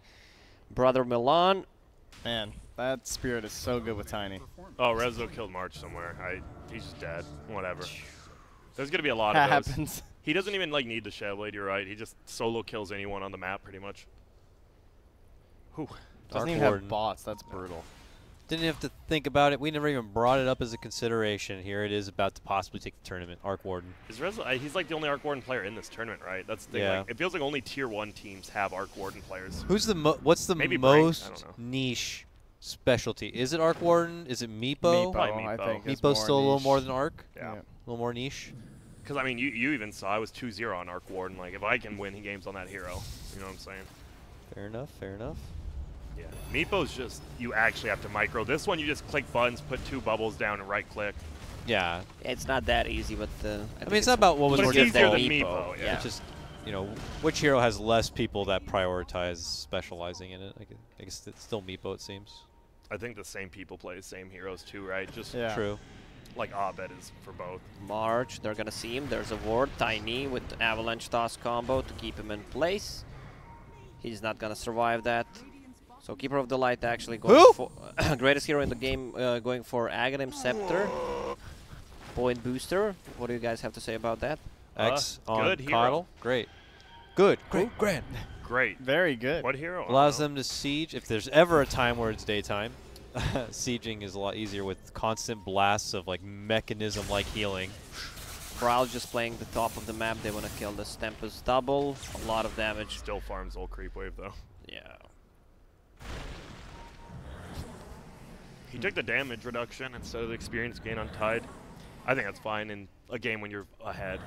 brother Milan. Man, that Spirit is so good with Tiny. Oh, Rezo killed March somewhere. He's just dead. Whatever. There's going to be a lot of those. Happens. He doesn't even like need the Shadow Blade, you're right. He just solo kills anyone on the map pretty much. Whew. Doesn't Arc even Warden. have bots. That's brutal. Didn't have to think about it. We never even brought it up as a consideration. Here it is about to possibly take the tournament. Arc Warden. Is Rezo, he's like the only Arc Warden player in this tournament, right? That's the thing. Yeah. Like, it feels like only Tier 1 teams have Arc Warden players. Who's the what's the Maybe Brink, I most don't know. niche specialty? Is it Arc Warden? Is it Meepo? Meepo, Probably I Meepo. think. is Meepo's more still a little niche. more than Arc. Yeah. A little more niche. Because, I mean, you even saw I was 2-0 on Arc Warden. Like, if I can win games on that hero, you know what I'm saying? Fair enough. Fair enough. Yeah. Meepo's just, you actually have to micro. This one, you just click buttons, put 2 bubbles down, and right-click. Yeah. It's not that easy, but I mean, it's not about what was But more it's easier difficult. than Meepo, yeah. It's just, you know, which hero has less people that prioritize specializing in it? I guess it's still Meepo, it seems. I think the same people play the same heroes too, right? Just Yeah. True. like Abed is for both. March, they're gonna see him. There's a ward, Tiny with the Avalanche Toss combo to keep him in place. He's not gonna survive that. So Keeper of the Light actually going for greatest hero in the game, going for Aghanim Scepter. Point booster. What do you guys have to say about that? X on good hero. Coddle. Great. Good. Great. Grand. Great. Very good. What hero? Allows them to siege. If there's ever a time where it's daytime, sieging is a lot easier with constant blasts of like mechanism-like healing. Prowl just playing the top of the map. They want to kill the Stempus double. A lot of damage. Still farms old creep wave though. Yeah. He took the damage reduction instead of the experience gain on Tide. I think that's fine in a game when you're ahead.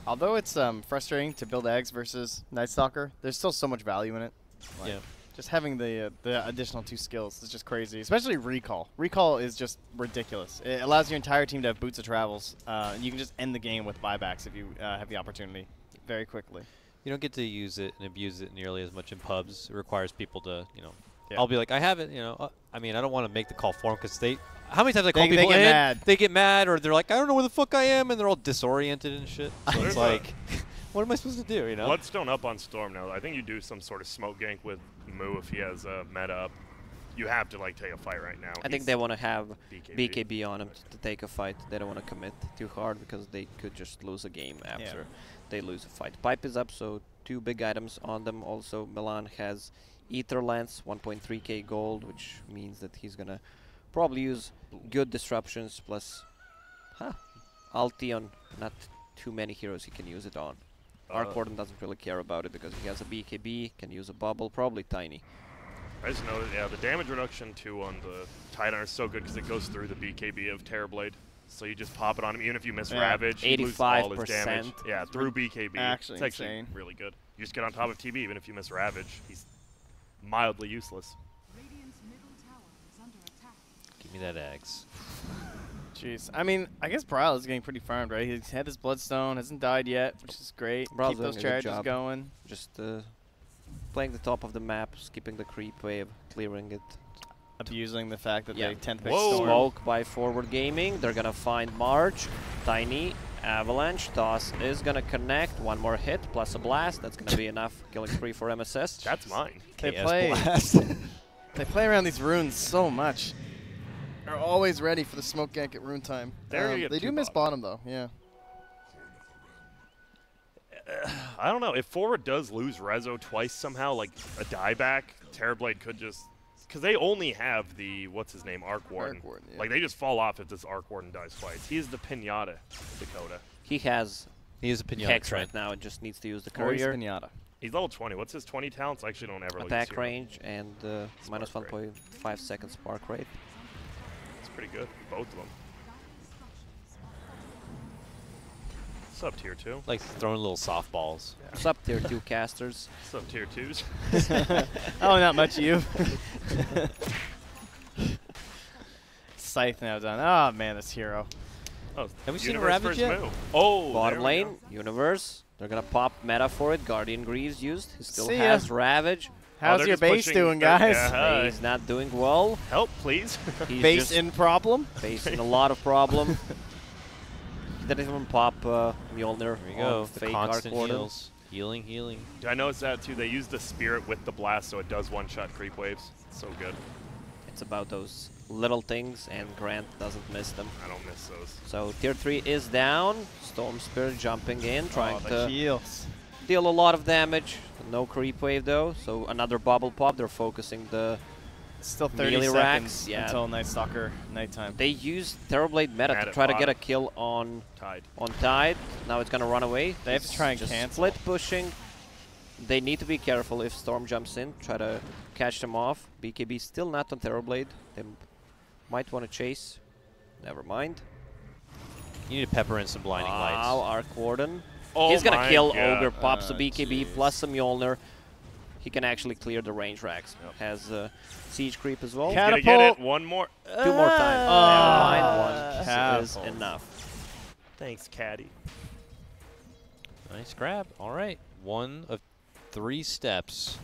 Although it's frustrating to build eggs versus Night Stalker, there's still so much value in it. Like, Yeah. Just having the additional 2 skills is just crazy, especially Recall. Recall is just ridiculous. It allows your entire team to have Boots of Travels. You can just end the game with buybacks if you have the opportunity very quickly. You don't get to use it and abuse it nearly as much in pubs. It requires people to, you know, Yeah. I'll be like, I have it, you know. I mean, I don't want to make the call for them because they, how many times I call They people get in, mad. they get mad, or they're like, I don't know where the fuck I am, and they're all disoriented and shit. So There's it's a- like, what am I supposed to do, you know? Bloodstone up on Storm now. I think you do some sort of smoke gank with Moo if he has a meta up. You have to like take a fight right now. I think they want to have BKB. BKB on him to take a fight. They don't want to commit too hard because they could just lose a game after they lose a fight. Pipe is up, so 2 big items on them. Also, Milan has Ether Lance, 1.3k gold, which means that he's gonna probably use good disruptions plus ulti on not too many heroes he can use it on. Arc Warden doesn't really care about it because he has a BKB, can use a bubble, probably Tiny. I just know that, yeah, the damage reduction too on the Titan is so good because it goes through the BKB of Terrorblade. So you just pop it on him, even if you miss Yeah. Ravage, you lose all his 85%. damage. Yeah, through BKB. Actually it's actually insane. really good. You just get on top of TB, even if you miss Ravage, he's mildly useless. Radiant's middle tower is under attack. Give me that eggs. Jeez. I mean, I guess Brile is getting pretty farmed, right? He's had his Bloodstone, hasn't died yet, which is great. Brile's Keep those doing a good charges job. going. Just playing the top of the map, skipping the creep wave, clearing it. Abusing the fact that Yeah. they 10th pick Whoa. Storm. Smoke by Forward Gaming. They're gonna find March. Tiny. Avalanche. Toss is gonna connect. 1 more hit plus a blast. That's gonna be enough. Killing spree for MSS. That's mine. They KS play, Blast. they play around these runes so much. They're always ready for the smoke gank at rune time. They're gonna get They two do miss bottom. bottom, though, yeah. I don't know. If Forward does lose Rezo twice somehow, like a dieback, Terrorblade could just... Because they only have the, what's his name, Arc Warden. Arc Warden, yeah. Like, they just fall off if this Arc Warden dies twice. He's the Pinata, Dakota. He has He is a pinata Hex Trent. right now. It just needs to use the Or he's courier. Pinata. He's level 20. What's his 20 talents? I actually don't ever look at Attack hero. range and minus Spark rate. 1.5 seconds spark rate. It's pretty good. Both of them. What's up, tier 2? Like throwing little softballs. What's up, tier 2 casters? What's up, tier 2s? Oh, not much of you. Scythe now done. Oh, man, this hero. Oh, Have we seen a Universe Ravage first yet? move. Oh, Bottom there we lane, go. Universe. They're gonna pop meta for it. Guardian Greaves used. He still See ya. has Ravage. How's they're your just base pushing doing, the- guys? yeah. He's not doing well. Help, please. He's Base just in problem? facing a lot of problem. He didn't even pop Mjolnir. There you go. on The fake constant Arc Warden. heals. Healing, healing. I noticed that too. They use the spirit with the blast, so it does one-shot creep waves. So good. It's about those little things, and Grant doesn't miss them. I don't miss those. So tier 3 is down. Storm Spirit jumping in, trying Oh, the to heals. deal a lot of damage. No creep wave though, so another bubble pop. They're focusing the. Still 30 Melee seconds racks, yeah. until Night Stalker nighttime. They use Terrorblade meta At to it, try to get a bottom. kill on Tied. Tide. Now it's gonna run away. They have to It's try and just cancel. split pushing. They need to be careful if Storm jumps in. Try to catch them off. BKB still not on Terrorblade. They might want to chase. Never mind. You need to pepper in some blinding Wow, lights. Arc Warden. Oh He's gonna my kill God. Ogre. Pops a Ah, BKB jeez. plus some Mjolnir. He can actually clear the range racks. Yep. Has Siege Creep as well. He's gonna get Catapult. it. One more. Two more times. Never mind. One is Catapult. enough. Thanks, Caddy. Nice grab. All right. One of 3 steps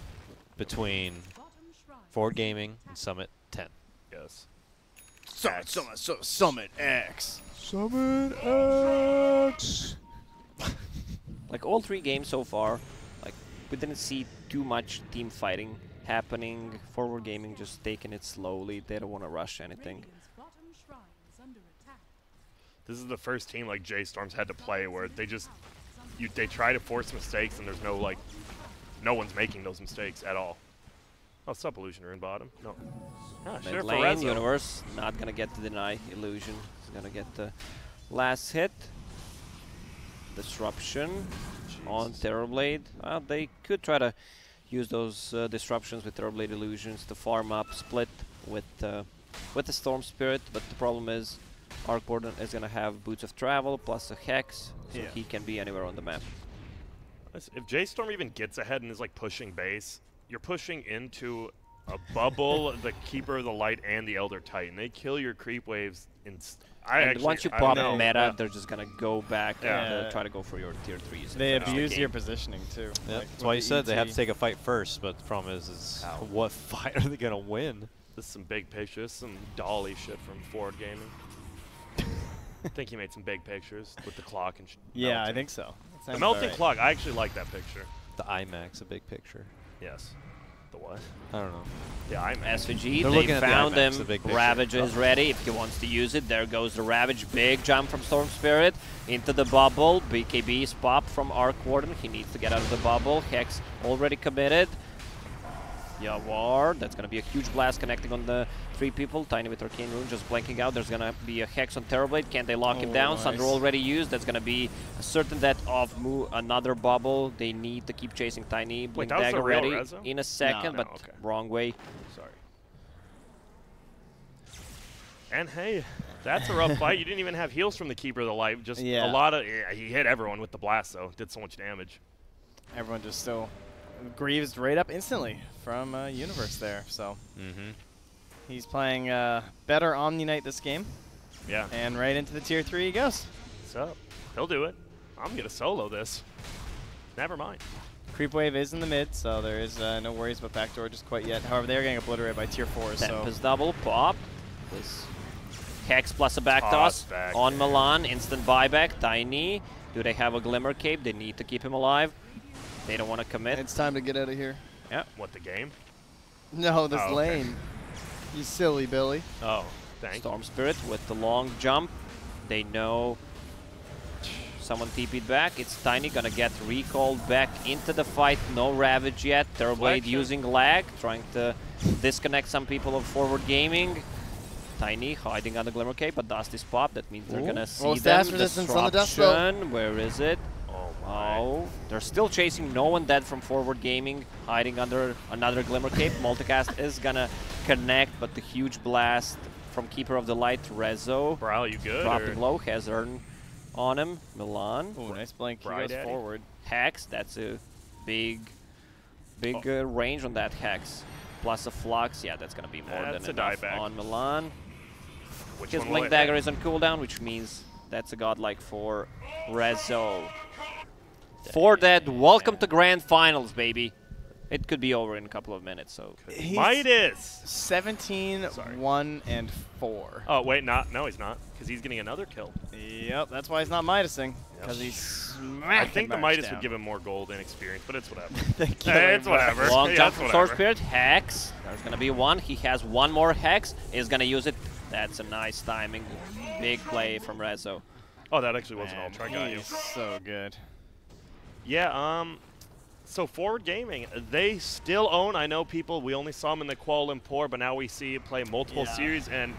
between Bottom shrine. Forward Gaming and Summit 10. Yes. Summit X. Like all 3 games so far, like we didn't see too much team fighting happening. Forward Gaming just taking it slowly. They don't want to rush anything. Radiant's bottom shrine is under attack. This is the first team like J.Storm's had to play where they just they try to force mistakes and there's no like no one's making those mistakes at all. Oh, sup, Illusioner in bottom. No. Ah, Mid sure, for lane, Rezo. Universe not gonna get to deny Illusion. He's gonna get the last hit. Disruption on Terrorblade. They could try to use those disruptions with Terrorblade illusions to farm up, split with the Storm Spirit. But the problem is, Arc Warden is gonna have Boots of Travel plus a Hex, so Yeah. he can be anywhere on the map. If J.Storm even gets ahead and is like pushing base, you're pushing into a bubble, the Keeper of the Light, and the Elder Titan. They kill your creep waves. And once you I don't pop know. meta, Yeah. they're just gonna go back Yeah. and try to go for your tier 3s. They and finish the abuse game. your positioning too. Yeah, Like that's why you with said the they have to ET. take a fight first, but the problem is what fight are they going to win? This is some big pictures. This is some Dolly shit from Forward Gaming. I think he made some big pictures with the clock and Yeah, I melting. think so. That The sounds melting about right. clock, I actually like that picture. The IMAX, a big picture. Yes. The what? I don't know. Yeah, I'm SVG, They're they looking at the found IMAX, him. the big picture. Ravage is ready if he wants to use it. There goes the Ravage. Big jump from Storm Spirit into the bubble. BKB is popped from Arc Warden. He needs to get out of the bubble. Hex already committed. Yawar, that's going to be a huge blast connecting on the 3 people. Tiny with Arcane Rune just blanking out. There's going to be a Hex on Terrorblade. Can they lock him Oh, down? nice. Sunder already used. That's going to be a certain death of another bubble. They need to keep chasing Tiny. Blink that was Dagger the real ready Rezo? in a second, No, but okay. wrong way. Sorry. And hey, that's a rough fight. You didn't even have heals from the Keeper of the Light. Just Yeah. a lot of. Yeah, he hit everyone with the blast, though. Did so much damage. Everyone just still Greaves right up instantly from Universe there. So Mm-hmm. he's playing better Omni Knight this game, Yeah. and right into the tier 3 he goes. What's up? He'll do it. I'm gonna solo this. Never mind. Creep Wave is in the mid, so there is no worries about backdoor just quite yet. However, they're getting obliterated by tier 4s. So Tempest double, pop. This Hex plus a back Toss toss back on there. Milan. Instant buyback. Tiny. Do they have a Glimmer Cape? They need to keep him alive. They don't want to commit. It's time to get out of here. What, the game? No, this Oh, okay. lane. You silly Billy. Oh, thanks. Storm Spirit with the long jump. They know someone TP'd back. It's Tiny gonna get recalled back into the fight. No Ravage yet. Terrorblade Deflection. using lag, trying to disconnect some people of Forward Gaming. Tiny hiding on the Glimmer Cape, but Dust is popped. That means they're gonna see Well, them. stats resistance on the Dust Belt. Disruption. Where is it? Oh Oh, they're still chasing. No one dead from Forward Gaming, hiding under another Glimmer Cape. Multicast is gonna connect, but the huge blast from Keeper of the Light, Rezo. Bro, you good? Dropping or? low, has Earn on him. Milan. Ooh, nice blink. He Bride goes Daddy. forward. Hex, that's a big range on that Hex. Plus a Flux, yeah, that's gonna be more That's than a enough dieback. on Milan. Which His one will Blink it Dagger hit? is on cooldown, which means that's a godlike for Rezo. 4 dead, welcome to Grand Finals, baby. It could be over in a couple of minutes, so. He's Midas. 17, Sorry. 1, and 4. Oh, wait, no, he's not. Because he's getting another kill. Yep, that's why he's not Midasing. Because Yep. he's smacking I think the Midas down. would give him more gold and experience, but it's whatever. Thank you. Hey, it's whatever. Long Yeah, jump it's from whatever. Sword Spirit, Hex. There's gonna be one. He has one more Hex. Is gonna use it. That's a nice timing. Big play from Rezo. Oh, that actually was an Man, ultra. I got he you. is so good. Yeah, so Forward Gaming, they still own, I know people, we only saw them in the Kuala Lumpur, but now we see it play multiple Yeah. series, and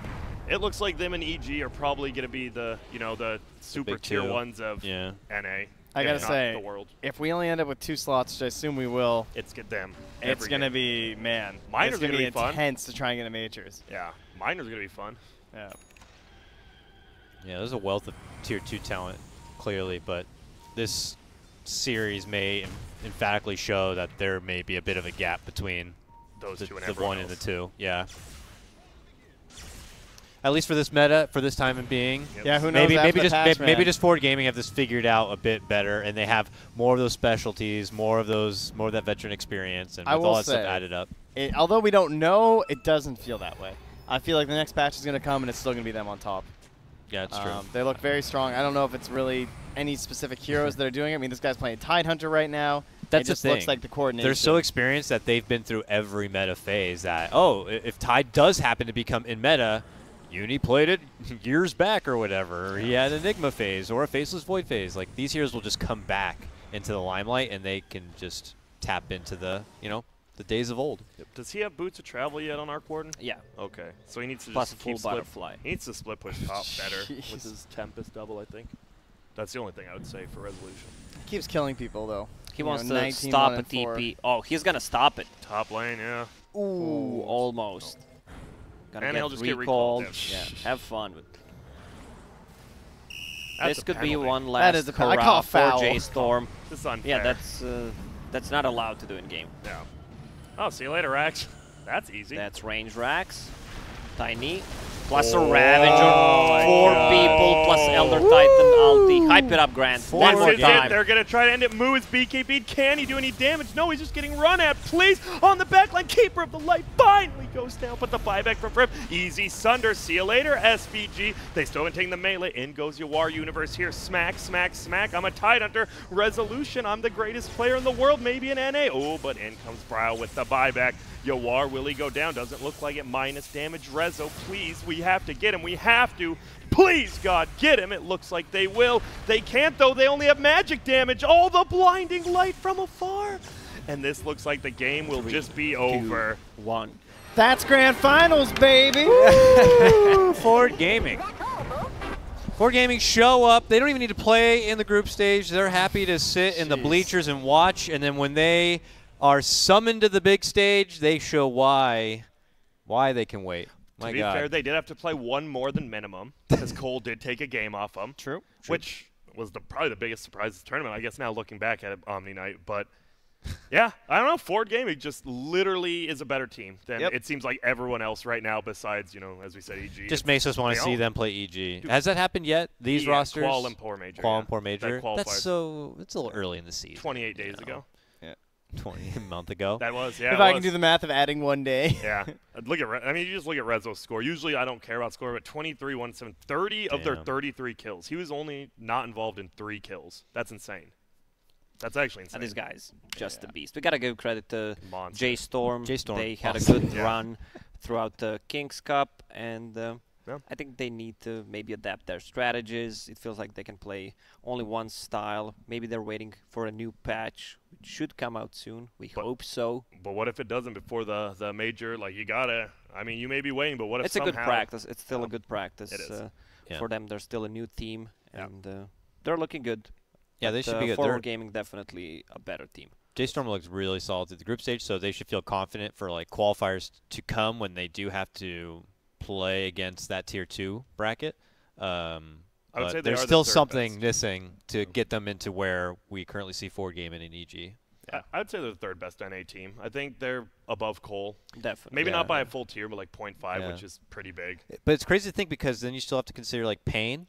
it looks like them and EG are probably going to be the, the super big tier two. ones of Yeah. NA. I if gotta not say, the world. if we only end up with 2 slots, which I assume we will, It's get them. it's every going to game. be, man, Miner's it's going to gonna be be fun. intense to try and get a majors. Yeah, Miner's going to be fun. Yeah. Yeah, there's a wealth of tier 2 talent, clearly, but this series may emphatically show that there may be a bit of a gap between Those the, two and the everyone one and the else. two. Yeah. At least for this meta, for this time and being. Yep. Yeah, who knows Maybe after maybe the just patch, maybe man. just Forward Gaming have this figured out a bit better, and they have more of those specialties, more of that veteran experience, and I with will all that stuff say- added up. Although we don't know, it doesn't feel that way. I feel like the next patch is going to come and it's still going to be them on top. Yeah, it's true. They look very strong. I don't know if it's really any specific heroes that are doing it. I mean, this guy's playing Tidehunter right now. That's it the just looks thing. like the coordination. They're so experienced that they've been through every meta phase that, oh, if Tide does happen to become in meta, Uni played it years back or whatever. Or he had an Enigma phase or a Faceless Void phase. Like, these heroes will just come back into the limelight, and they can just tap into the, the days of old. Does he have boots of travel yet on Arc Warden? Yeah. Okay, so he needs to Plus just a full keep split. butterfly. He needs to split push top better with Jeez. his Tempest double, I think. That's the only thing I would say for resolution. Keeps killing people, though. He You wants know, to 19, stop 1, a and 4. TP. Oh, he's gonna stop it. Top lane, yeah. Ooh, almost. Gonna And get he'll just get recalled. recalled, Yeah, have fun with. That's This a could be penalty. one last is a I call corral a foul. for J.Storm. This is unfair. Yeah, that's not allowed to do in game. Yeah. Oh, see you later, Rax. That's easy. That's range racks. Tiny. Plus a Ravager. my 4 God. people plus Elder Titan ulti. Hype it up, Grant. One This more is it. time. They're going to try to end it. Moo is BKB. Can he do any damage? No, he's just getting run at. Please, on the backline, Keeper of the Light finally goes down, but the buyback from Frip. Easy Sunder. See you later, SVG. They still haven't taken the melee. In goes Yawar Universe here. Smack, smack, smack. I'm a Tidehunter. Resolution. I'm the greatest player in the world, maybe in NA. Oh, but in comes Brow with the buyback. Yawar, will he go down? Doesn't look like it. Minus damage. Rezo, please. We have to get him. We have to. Please, God, get him. It looks like they will. They can't, though. They only have magic damage. All the blinding light from afar. And this looks like the game will just be over. 1. That's Grand Finals, baby! Forward Gaming. Forward Gaming show up. They don't even need to play in the group stage. They're happy to sit in the Jeez. bleachers and watch, and then when they are summoned to the big stage, they show why they can wait. My To be God. fair, they did have to play one more than minimum because Cole did take a game off them. True. Which was probably the biggest surprise of the tournament, I guess, now looking back at it, Omni Night. But, yeah, I don't know. Forward Gaming just literally is a better team than Yep. it seems like everyone else right now besides, as we said, EG. Just makes us want to they see all- them play EG. Has that happened yet? These Yeah, rosters? Kuala Lumpur Major. Kuala yeah. Lumpur Major. That qualified It's a little early in the season. 28 days you know. ago. 20 a month ago. That was, yeah. If it I can was. do the math of adding one day. Yeah. Look at, you just look at Rezo's score. Usually I don't care about score, but 23, 107, 30 of their Damn. 33 kills. He was only not involved in 3 kills. That's insane. That's actually insane. And this guy's just a beast. We gotta give credit to Monster. J.Storm. J.Storm. They had a Awesome. good Yeah. run throughout the Kings Cup, and Yeah. I think they need to maybe adapt their strategies. It feels like they can play only one style. Maybe they're waiting for a new patch, which should come out soon. We But- hope so. But what if it doesn't before the major? Like, you gotta. You may be waiting, but what if It's a good somehow- practice. It's still a good practice. It is. Yeah. For them, they're still a new team, Yeah. and they're looking good. Yeah, they But, should be good. Forward They're- Gaming definitely a better team. J.Storm looks really solid at the group stage, so they should feel confident for like qualifiers to come when they do have to play against that tier 2 bracket. I would But say they there's are the still third something best. missing to get them into where we currently see Forward Gaming and EG. I'd say they're the third best NA team. I think they're above Cole. Definitely. Maybe Yeah. not by a full tier, but like 0.5, Yeah. which is pretty big. But it's crazy to think because then you still have to consider like Payne,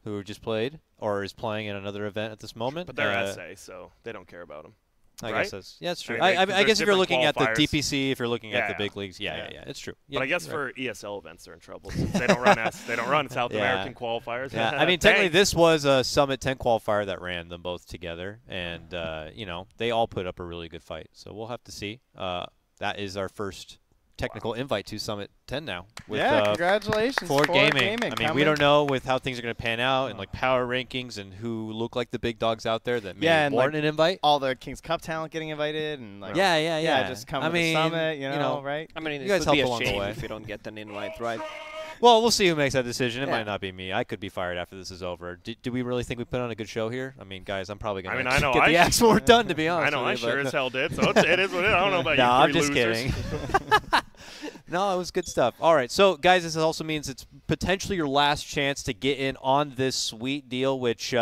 who just played or is playing in another event at this moment. But they're SA, so they don't care about them. I right? guess that's it's true. I mean, I because guess if you're there's looking at the different qualifiers. DPC, if you're looking at Yeah, the yeah. big leagues, yeah, it's true. But I guess you're right. for ESL events, they're in trouble. Since they don't run they don't run South Yeah. American qualifiers. Yeah, I mean, technically, Thanks. this was a Summit 10 qualifier that ran them both together, and you know they all put up a really good fight. So we'll have to see. That is our first technical invite to Summit 10 now. With, congratulations. Forward Gaming. I mean, we coming. don't know with how things are going to pan out and like power rankings and who look like the big dogs out there that may Yeah, and, warrant like, an invite. all the Kings Cup talent getting invited and like Yeah. just come I to mean, the summit, you know, right? I mean, You it guys would be help a along the shame way. if you don't get an invite, right? Well, we'll see who makes that decision. It Yeah. might not be me. I could be fired after this is over. Do we really think we put on a good show here? I mean, guys, I'm probably going to I know get the I- actual work done, to be honest. I know with I you, sure but- as hell did. So it is what it is. I don't know about No, you I'm three just losers. kidding. No, it was good stuff. All right, so guys, this also means it's potentially your last chance to get in on this sweet deal, which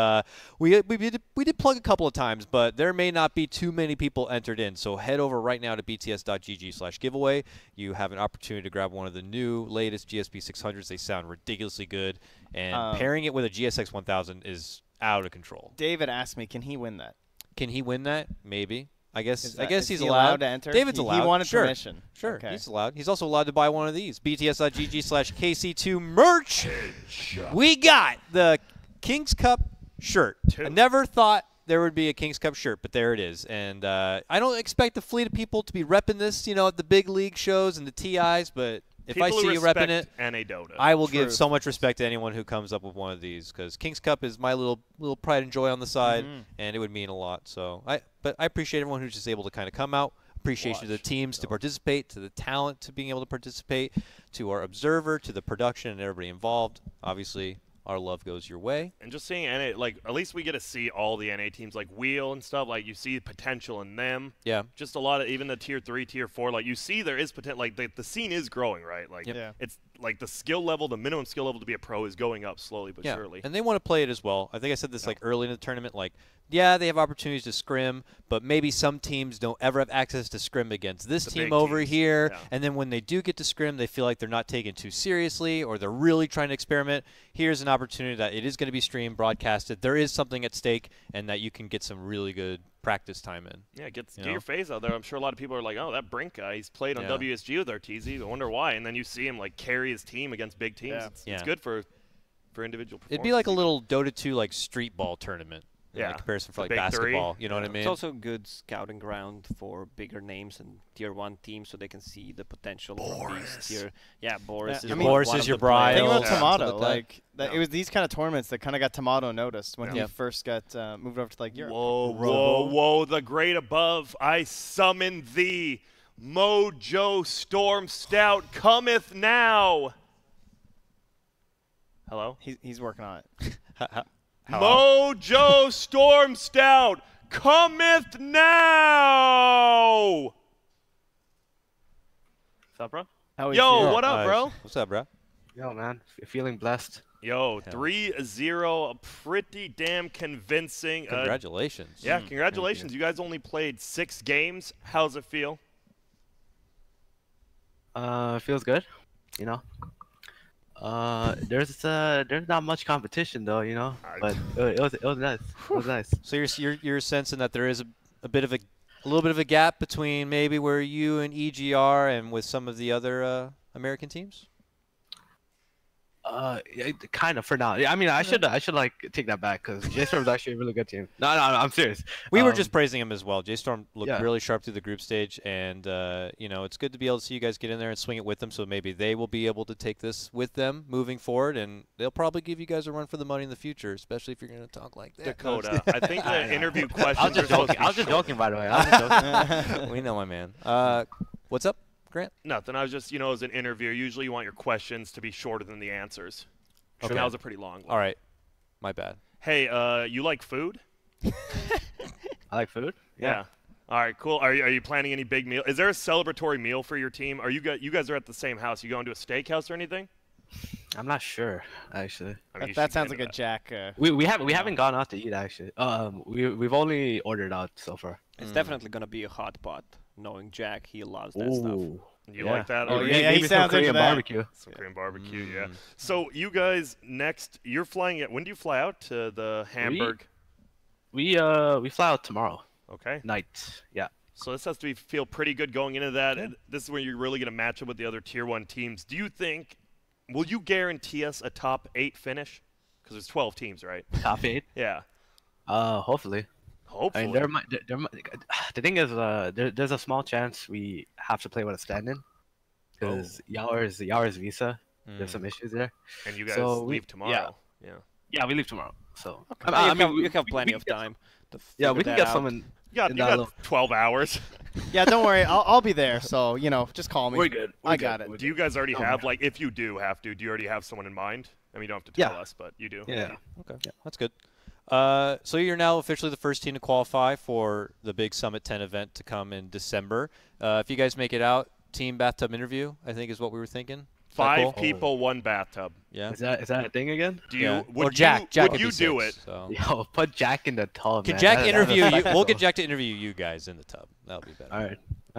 we did plug a couple of times, but there may not be too many people entered in. So head over right now to bts.gg/giveaway. You have an opportunity to grab one of the new latest GSP 600s. They sound ridiculously good, and pairing it with a GSX 1000 is out of control. David asked me, can he win that? Can he win that? Maybe. I guess Is he's he allowed to enter? David's He allowed. wanted Sure. permission. Sure, Okay. he's allowed. He's also allowed to buy one of these. BTS.GG/KC2 merch. Headshot. We got the Kings Cup shirt. Two. I never thought there would be a Kings Cup shirt, but there it is. And I don't expect a fleet of people to be repping this, you know, at the big league shows and the TIs, but if People I see who you repping it, respect NA Dota. I will give Truth. so much respect to anyone who comes up with one of these because Kings Cup is my little pride and joy on the side, and it would mean a lot. So but I appreciate everyone who's just able to kind of come out. Appreciation to the teams to participate, to the talent to being able to participate, to our observer, to the production and everybody involved. Obviously, our love goes your way. And just seeing NA, like, at least we get to see all the NA teams, like Wheel and stuff. Like, you see potential in them. Yeah. Just a lot of, even the tier 3, tier 4, like, you see there is potential. Like, the scene is growing, right? Like, Yeah. it's like the skill level, the minimum skill level to be a pro is going up slowly but Yeah, surely. and they want to play it as well. I think I said this like early in the tournament. Like, yeah, they have opportunities to scrim, but maybe some teams don't ever have access to scrim against this The team big over teams, here. yeah. And then when they do get to scrim, they feel like they're not taken too seriously, or they're really trying to experiment. Here's an opportunity that it is going to be streamed, broadcasted. There is something at stake, and that you can get some really good practice time in. Yeah, get You know? your face out there. I'm sure a lot of people are like, oh, that Brink guy, he's played on Yeah. WSG with RTZ. I wonder why. And then you see him, like, carry his team against big teams. Yeah. It's Yeah. good for individual performances. It'd be like a little Dota 2 like street ball tournament. Yeah, In comparison for the like big three. basketball. You know what I Yeah. mean? It's also a good scouting ground for bigger names and tier 1 teams, so they can see the potential of these tier. Yeah, Boris. Yeah, is I mean, one Boris of is your the players. bride. Think about Yeah. Tomato. Something like that. It was these kind of tournaments that kind of got Tomato noticed when Yeah. he first got moved over to like Europe. Whoa, the great above. I summon thee. Mojo Storm Stout cometh now. Hello? He's working on it. Mojo Storm Stout cometh now. What's up, bro? How we Yo, feel? what up, bro? What's up, bro? Yo, man, feeling blessed. Yo, 3-0, pretty damn convincing. Congratulations. Yeah, congratulations. You guys only played 6 games. How's it feel? Feels good, you know. There's not much competition though, you know, but it was nice. It was nice. So you're sensing that there is a bit of a little bit of a gap between maybe where you and EG are and with some of the other American teams? Yeah, kind of for now. Yeah, I mean, I should like take that back because J.Storm is actually a really good team. No, I'm serious. We were just praising him as well. J.Storm looked Yeah. really sharp through the group stage, and you know, it's good to be able to see you guys get in there and swing it with them. So maybe they will be able to take this with them moving forward, and they'll probably give you guys a run for the money in the future, especially if you're going to talk like that. Dakota. I think the interview questions I was just are supposed joking. to I be was just short. joking, by the way. I was just joking. We know my man. What's up, Grant? Nothing. I was just, as an interviewer, usually you want your questions to be shorter than the answers. Okay. That was a pretty long one. All right, my bad. Hey, you like food? I like food. Yeah. All right, cool. Are you planning any big meal? Is there a celebratory meal for your team? Are you guys are at the same house? You going to a steakhouse or anything? I'm not sure actually. I mean, you That should sounds get like a into Jack. We haven't gone out to eat actually. We've only ordered out so far. It's definitely gonna be a hot pot. Knowing Jack, he loves that stuff. Ooh. that. You like that? Oh, Or yeah, he maybe some sounds into Korean that. barbecue. Some Korean barbecue, yeah. So you guys next, you're flying it. When do you fly out to the Hamburg? We fly out tomorrow Okay. night. Yeah. So this has to feel pretty good going into that. And this is where you're really going to match up with the other Tier 1 teams. Do you think, will you guarantee us a top 8 finish? Because there's 12 teams, right? Top 8. Yeah. Hopefully. Hopefully. I mean, the thing is, there's a small chance we have to play with a stand-in because Yao's visa. There's some issues there. And you guys So leave tomorrow. Yeah. Yeah, we leave tomorrow. So You have plenty of time. To Yeah, we figure can that get out. someone. You got 12 hours. Yeah, don't worry. I'll be there. So just call me. We're good. I got it. Do you guys already have, like, if you do have to, do you already have someone in mind? I mean, you don't have to tell Yeah. us, but you do. Yeah. Okay, that's good. So you're now officially the first team to qualify for the big Summit 10 event to come in December. If you guys make it out, team bathtub interview, I think is what we were thinking. Is that 5 cool? people, 1 bathtub. Yeah. Is that a thing again? Do you? Yeah. Would Or Jack. you, Jack would could you be do 6, it? So. Yo, put Jack in the tub. Can man. Jack That- interview that's you? We'll get cool. Jack to interview you guys in the tub. That'll be better. All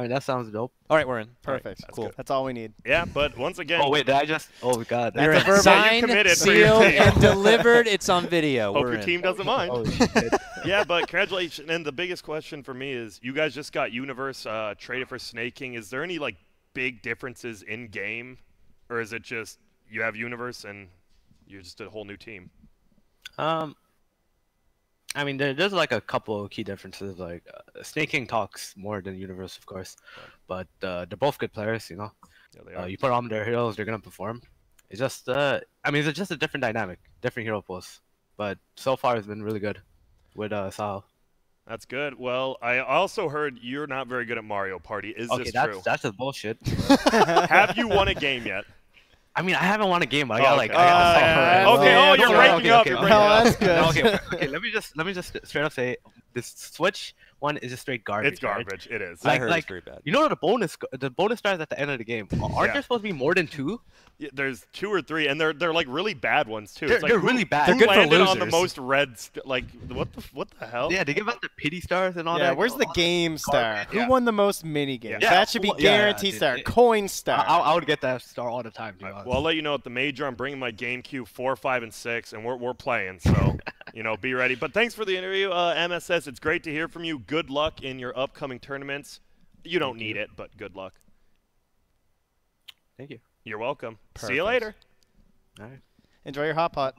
right. That sounds dope. All right, we're in. Perfect. That's Cool. good. That's all we need. Yeah, but once again, Oh wait, did I just? Oh god. You're in. a verbal- Yeah, you Signed, committed for your sealed, team. and delivered. It's on video. hope We're your in. team doesn't mind. Oh shit. Yeah, but congratulations. And the biggest question for me is, you guys just got Universe traded for Snaking. Is there any like big differences in game, or is it just you have Universe and you're just a whole new team? I mean, there's like a couple of key differences. Like, Snake King talks more than Universe, of course, but they're both good players. Yeah, they are. You put on their heroes, they're gonna perform. It's just, I mean, it's just a different dynamic, different hero pools. But so far, it's been really good with Sao. That's good. Well, I also heard you're not very good at Mario Party. Is Okay, this that's true? that's just bullshit. Have you won a game yet? I mean, I haven't won a game, but I got okay. like. I got yeah, some- Okay, oh, you're okay, breaking up. You're okay. breaking Oh, up. that's good. Okay, let me just straight up say this Switch one is just straight garbage. It's right? garbage. It is. I heard like- it's very bad. You know the bonus stars at the end of the game. Aren't Yeah. there supposed to be more than 2? Yeah, there's 2 or 3, and they're like really bad ones too. They're- It's like they're who- really bad. Who They're good for landed on the losers. most red? Like what the hell? Yeah, they give out the pity stars and all Yeah, that. where's the game star? garbage, Who yeah. won the most mini games? Yeah. That should be Well, yeah, guaranteed dude, star. it- Coin star. I would get that star all the time, to be honest. Well, I'll let you know at the major. I'm bringing my GameCube 4, 5, and 6, and we're playing. So be ready. But thanks for the interview, MSS. It's great to hear from you. Good luck in your upcoming tournaments. You don't need it, but good luck. Thank you. You're welcome. See Perfect. you later. All right. Enjoy your hot pot.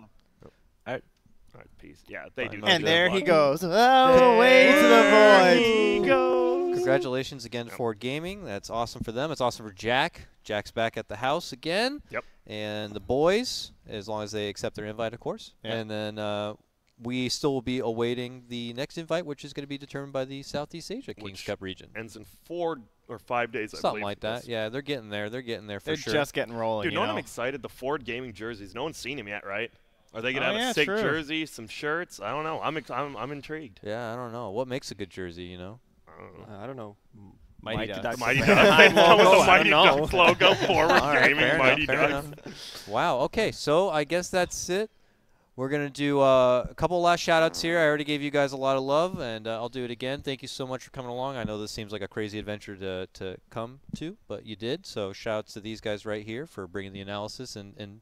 All right, peace. Yeah, they do. Bye. need And good there he luck. goes. Oh, way to the He void. goes. Congratulations again to Ford Gaming. That's awesome for them. It's awesome for Jack. Jack's back at the house again. Yep. And the boys, as long as they accept their invite, of course. Yeah. And then we still will be awaiting the next invite, which is going to be determined by the Southeast Asia Kings Which Cup region. Ends in 4 or 5 days. I Something believe, like for that. this. Yeah, they're getting there. They're getting there for They're sure. just getting rolling. Dude, you you know what know? I'm excited? The Ford Gaming jerseys. No one's seen them yet, right? Are they gonna Oh, have yeah, a sick true. jersey, some shirts? I don't know. I'm intrigued. Yeah, I don't know. What makes a good jersey, I don't know. I don't know. Mighty Ducks. Ducks. Mighty Brand Ducks. That was logo, the I Mighty don't know. Ducks logo. Forward All right, Gaming, fair Mighty enough, fair Ducks. enough. Wow. Okay, so I guess that's it. We're going to do a couple last shout-outs here. I already gave you guys a lot of love, and I'll do it again. Thank you so much for coming along. I know this seems like a crazy adventure to come to, but you did. So shout-outs to these guys right here for bringing the analysis and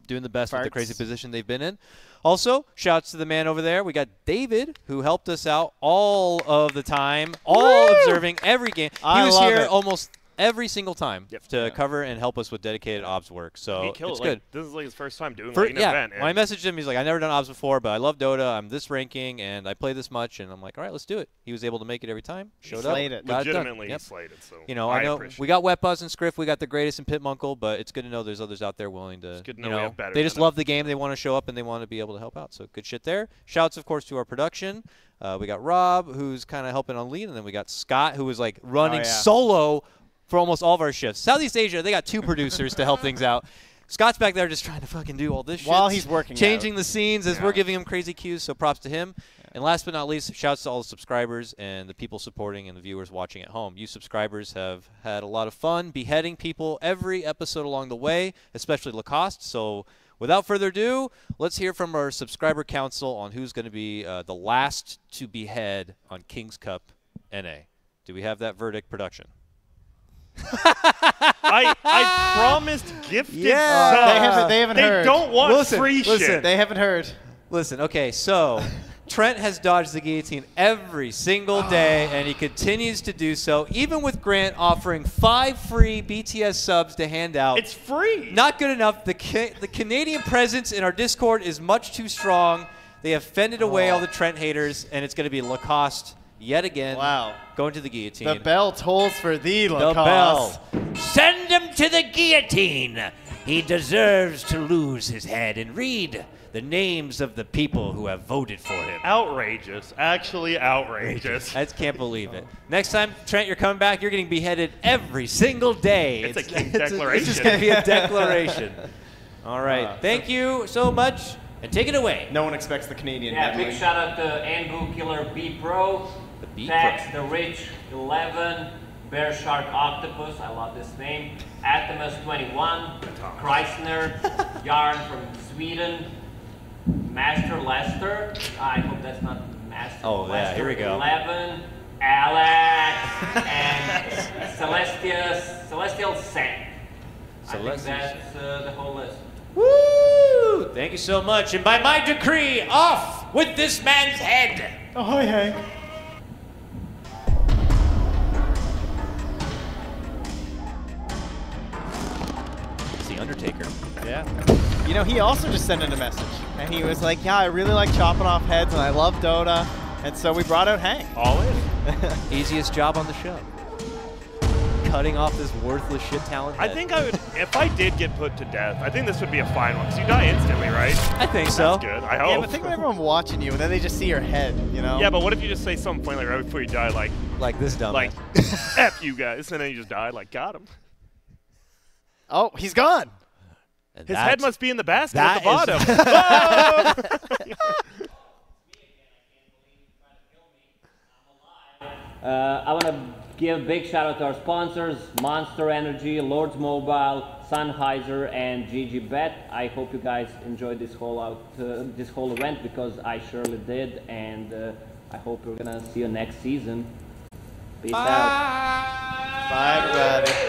doing the best with the crazy Farts. position they've been in. Also, shouts to the man over there. We got David, who helped us out all of the time, observing every game. He I was love here it. almost every single time Yep. to cover and help us with dedicated obs work. So He killed it's it. good. Like, this is like his first time doing For, like, an yeah, event. when I and messaged him, he's like, I never done obs before, but I love Dota. I'm this ranking, and I play this much. And I'm like, all right, let's do it. He was able to make it every time. he Showed slayed up. it. Got it done. legitimately Yep. slated. So I know appreciate we got Wet Buzz and Scriff. We got the greatest in Pitmunkle, but it's good to know there's others out there willing to, It's good to know we have better they just than love the game. They want to show up, and they want to be able to help out. So good shit there. Shouts, of course, to our production. We got Rob, who's kind of helping on lead, and then we got Scott, who was like running yeah. solo for almost all of our shifts. Southeast Asia, they got 2 producers to help things out. Scott's back there just trying to fucking do all this shit. While he's working changing the scenes as Yeah. we're giving him crazy cues, so props to him. And last but not least, shouts to all the subscribers and the people supporting and the viewers watching at home. You subscribers have had a lot of fun beheading people every episode along the way, especially Lacoste. So without further ado, let's hear from our subscriber council on who's going to be the last to behead on King's Cup NA. Do we have that verdict, production? I promised gifted Yeah. subs. They haven't heard. They don't want Listen, free shit. They haven't heard. Listen, okay, so Trent has dodged the guillotine every single day, and he continues to do so, even with Grant offering 5 free BTS subs to hand out. It's free. Not good enough. The Canadian presence in our Discord is much too strong. They have fended away all the Trent haters, and it's going to be Lacoste yet again. Wow. Going to the guillotine. The bell tolls for thee, The Lacoste. bell. Send him to the guillotine. He deserves to lose his head and read the names of the people who have voted for him. Outrageous. Actually outrageous. I just can't believe it. Next time, Trent, you're coming back, you're getting beheaded every single day. It's a king It's declaration. just going to be a declaration. All right. Thank you so much, and take it away. No one expects the Canadian. Yeah, headline. big shout out to Anbu Killer B Pro, The B Tax Pro. the Rich 11, Bear Shark Octopus, I love this name, Atomus 21, Kreisner, Yarn from Sweden, Master Lester, I hope that's not Master Oh, yeah, Lester here we go. 11, Alex, and Celestial Saint. I think Celestial that's the whole list. Woo! Thank you so much. And by my decree, off with this man's head. Oh, hey. It's the Undertaker. Yeah. You know, he also just sent in a message, and he was like, yeah, I really like chopping off heads, and I love Dota, and so we brought out Hank. All in. Easiest job on the show. Cutting off this worthless shit talent I head. think I would, if I did get put to death, I think this would be a fine one, because you die instantly, right? I think so. That's good, I hope. Yeah, but think of everyone watching you, and then they just see your head, you know? Yeah, but what if you just say something funny like right before you die, Like this dumb. like, F you guys, and then you just die, like, got him. Oh, he's gone. And His that's- head must be in the basket at that the is- bottom. I want to give a big shout out to our sponsors, Monster Energy, Lords Mobile, Sennheiser, and GG Bet. I hope you guys enjoyed this whole event, because I surely did, and I hope we're gonna see you next season. Peace out. Bye, everybody.